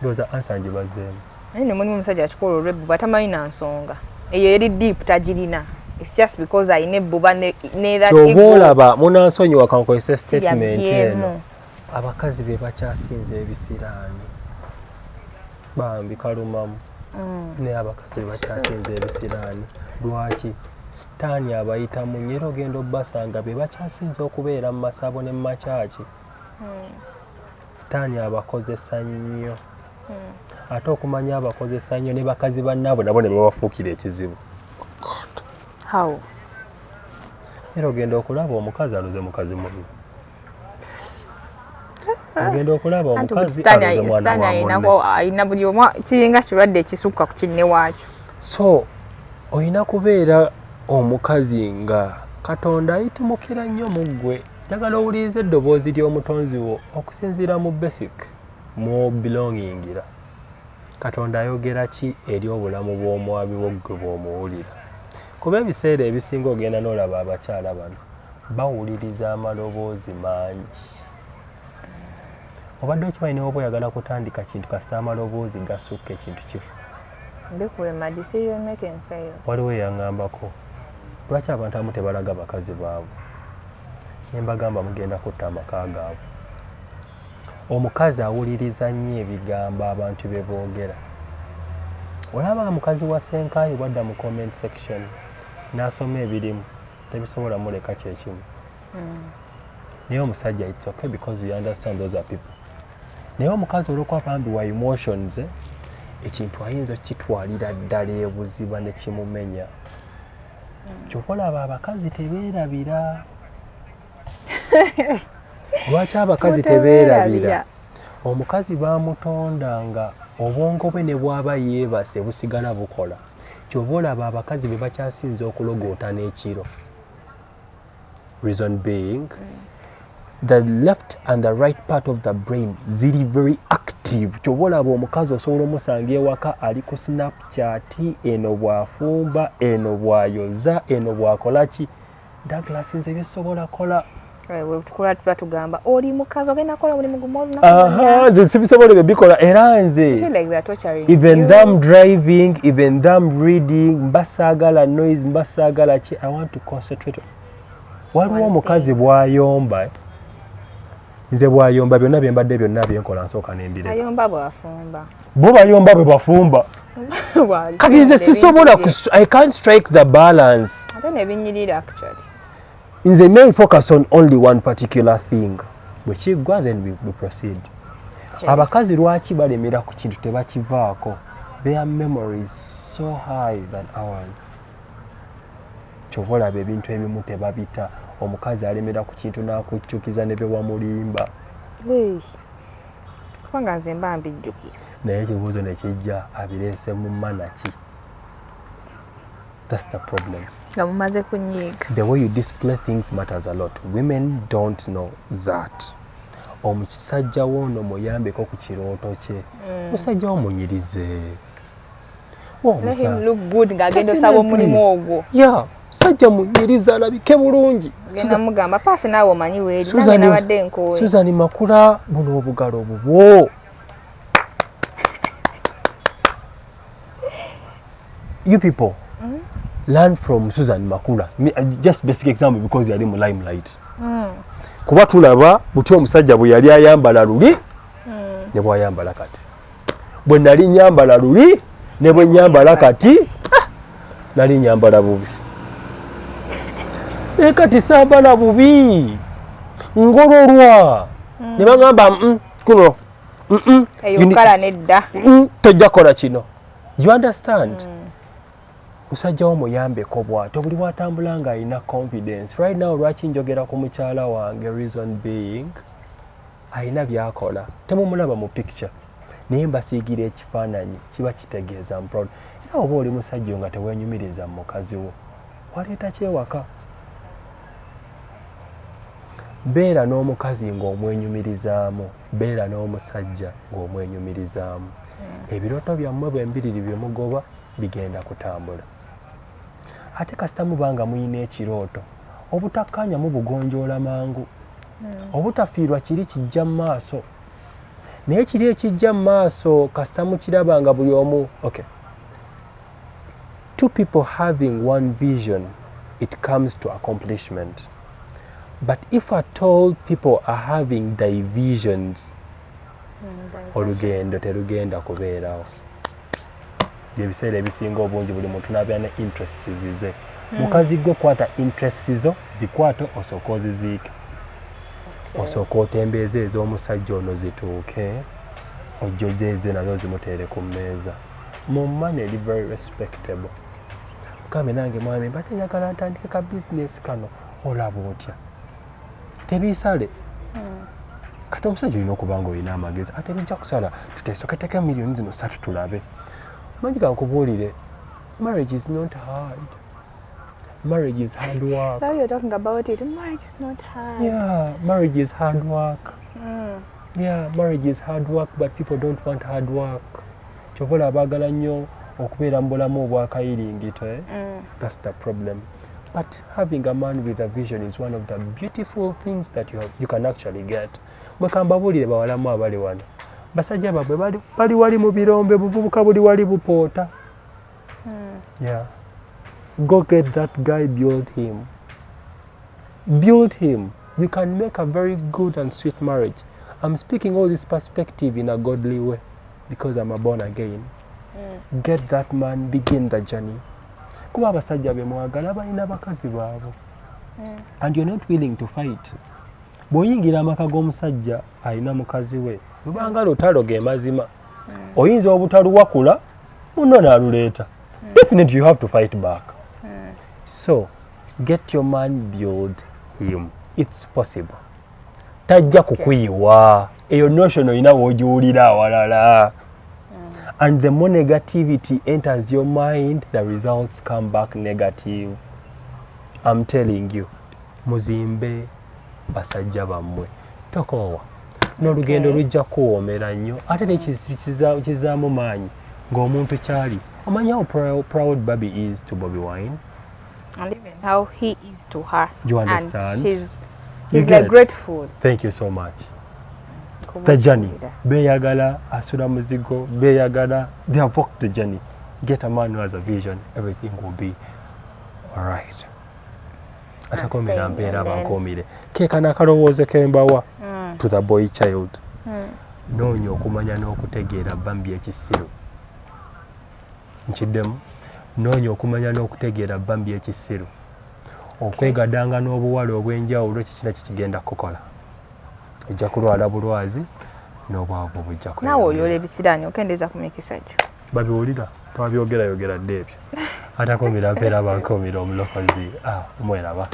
ndowooza ansangi bazzeemu
naye ne mulimu omusajja akikola olw'ebbuba atamanyi na nsonga eyo eri deep tagirina it's just because ayina ebbuba
kyova olaba munansonyiwa kankozesa statement eno abakazi be bakyasinza ebisiraani bambi kalumamu naye abakazi be bakyasinza ebisiraani lwaki sitaani abayitamu nnyera ogenda obbasanga be bakyasinza okubeera mu masabo ne mu makyaki sitaani abakozesa nnyo ate okumanya abakozesa nnyo ne bakazi bannaabo nabo ne babafuukira ekizibu.
How?
era ogenda okulaba omukazi aluze mukazi mubi. Ogenda okulaba omukazi aluze mwana wa munne.
Ayina buli omu kiringa kirwadde ekisukka ku kinne waakyo.
So oyina kubeera omukazi nga Katonda ayitumukira nnyo mu ggwe. Njagala owulirize eddoboozi ly'omutonzi wo okusinziira mu basic mu belongingira. Katonda ayogera ki eri obulamu bw'omwami wo ggwe bw'omuwulira? Kuba ebiseera ebisinga ogenda n'olaba abakyala bano bawuliriza amaloboozi mangi. Obadde okimanyi oba oyagala kutandika kintu kasita amaloboozi gasukka ekintu kifa.
My decision making fails.
Waliwo eyaŋŋambako lwaki abantu abamu tebalaga bakazi baabwe? Ne mbagamba mugenda kutta amaka gaabwe. Omukazi awuliriza nnyo ebigambo abantu bye boogera. Olaba mukazi wa Senkaayi bwadda mu comment section n'asoma ebirimu tebisobola muleka kyekimu. Naye omusajja it's okay because you understand those are people. Naye omukazi olw'okwapambiwa emotions ekintu ayinza okitwalira ddala ebuziba ne kimumenya. Kyova olaba abakazi tebeerabira. Lwaki abakazi tebeerabira? Omukazi bamutonda nga obwongo bwe ne bw'aba yeebase busigala bukola. Kyova olaba abakazi be bakyasinza okulogoota n'ekiro. Reason being, the left and the right part of the brain ziri very active. Kyova olaba omukazi osobola omusanga ewaka ali ku Snapchat, eno bw'afumba, eno bw'ayoza, eno bw'akola ki. Douglas nze byesobola kola.
Tukula tuba tugamba oli mukazi ogenda kola buli mugumu olunaku.
Nze sibisobola ebyo bikola era nze. Even them driving, even them reading, mbasaagala noise, mbasaagala ki. I want to concentrate. Waliwo omukazi bw'ayomba. Nze bw'ayomba byonna bye mbadde byonna byenkola nsooka n'embireka.
Ayomba bw'afumba.
Bo bayomba bwe bafumba. Kati nze sisobola I can't strike the balance.
Ate nebinyirira actually.
Nze may focus on only one particular thing. Bwe kiggwa then we proceed. Abakazi lwaki balemera ku kintu tebakivaako? Their memory is so high than ours. Kyova olaba ebintu ebimu tebabita. Omukazi alemera ku kintu n'akuccukiza ne bye wamulimba.
Kubanga nze mba mbijjukira.
Naye ekibuuzo ne kijja abireese mu mana ki? That's the problem.
Nga mumaze kunyiiga.
The way you display things matters a lot. Women don't know that. Omusajja woono muyambeko ku kirooto kye. Musajja omunyirize.
Let him look good ng'agenda osaba omulimu ogwo.
Yeah. Sajja munyiriza alabike bulungi.
Genda mugamba paasi naawe omanyi weeri nange nabadde nkooye.
Susan Makula buno obugalo bubwo. You people learn from Susan Makula. Just basic example because yali mu limelight. Kuba tulaba buti omusajja bwe yali ayambala luli ne bw'ayambala kati. Bwe nali nyambala luli ne bwe nyambala kati nali nyambala bubi. Kati saabala bubi ngololwa ne bagamba kuno
eyokala nedda
tojja kola kino. You understand? Musajja omuyambeko bw'ato buli bw'atambula nga alina confidence. Right now lwaki njogera ku mukyala wange? Reason being alina byakola. Temumulaba mu picture naye mbasiigira ekifaananyi kiba kitegeeza I'm proud. Era oba oli musajja nga teweenyumiriza mu mukazi wo waleeta kyewaka. Beera n'omukazi ng'omwenyumirizaamu, beera n'omusajja ng'omwenyumirizaamu. Ebirooto byammwe bw'embiriri bye mugoba bigenda kutambula. Ate kasita mubanga muyina ekirooto obutakkaanya mubugonjoola mangu. Obutafiirwa kiri kijja mu maaso. Naye kiri ekijja mu maaso kasita mukiraba nga buli omu. Okay. Two people having one vision, it comes to accomplishment. But if at all people are having divisions, olugendo terugenda kubeerawo. Ebiseera ebisinga obungi buli muntu n'abeera ne interests zize. Mukazi gwe kwata interests zo zikwate osooka oziziike. Osooka otembeeza ez'omusajja ono zituuke ojjoze eze nazo zimuteere ku mmeeza. Mumane eri very respectable. Mukambe nange mwami mbadde njagala ntandike ka business kano. olaba otya tebiisale kati omusajja olina okuba nga olina amagezi ate bijja kusala tuteesoketeko miliyoni zino 3 tulabe manyi gankubuulire marriage is not hard. Marriage is hard work.
So you're talking about it. Marriage is not hard.
Yeah, marriage is hard work. Yeah, marriage is hard work, but people don't want hard work. Chovola bagala nnyo okubeera mu bulamu obwakayiringito. That's the problem. But having a man with a vision is one of the beautiful things that you can actually get. Mwekambabuulire bawalamu abali wano. Basajja babwe bali wali mu birombe buvubuka buli wali bupoota. Yeah. Go get that guy, build him. Build him. You can make a very good and sweet marriage. I'm speaking all this perspective in a godly way because I'm a born again. Get that man, begin the journey. Kuba abasajja be mwagala balina bakazi baabo. And you're not willing to fight. Bw'oyingira amaka g'omusajja alina mukazi we, lubanga lutalo ge mazima. Oyinza obutaluwakula, munno n'aluleeta. Definitely you have to fight back. So, get your man, build him. It's possible. Tajja kukuyiwa. Eyo notion oyina w'ogiwulira awalala. And the more negativity enters your mind, the results come back negative. I'm telling you. Muzimbe basajja bammwe. Tokoowa. N'olugendo lujja kuwoomera nnyo. Ate tekizaamu maanyi ng'omuntu kyali. Omanyi how proud Bobby is to Bobby Wine?
And even how he is to her.
You understand?
And he's like grateful.
Thank you so much. The journey. Beyagala, asura muzigo, beyagala. They have walked the journey. Get a man who has a vision. Everything will be all right. Atakomera mbeera bankomire. Kekana kalowooze kembawa to the boy child. Noonya okumanya n'okutegeera bambi ekisiru. Nkiddemu. Noonya okumanya n'okutegeera bambi ekisiru. Okwegadanga n'obuwala obw'enjawulo kikina kikigenda kukola. Ojja kulwala bulwazi n'obwavu bujja kwera.
Naawe olyola ebisiraani okendeeza ku mikisa gyo.
Babiwulira twabyogera dde ebyo. Atakomera mpeera bankomira omulokozi. Mweraba.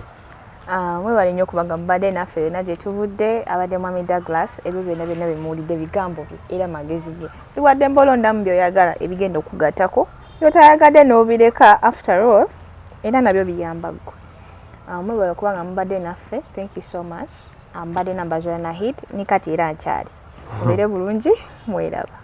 Mwebale nnyo okubanga mubadde naffe yonna gye tubudde abadde Mwami Douglas ebyo byonna bimuwulidde bigambo bye era magezi ge. Biwadde mbolondamu by'oyagala ebigenda okugattako by'otayagadde n'obireka after all era nabyo biyamba ggwe. Mwebale okubanga mubadde naffe. Thank you so much. Mbadde namba Joanna Hid ni kati era nkyali. Mubeere bulungi mweraba.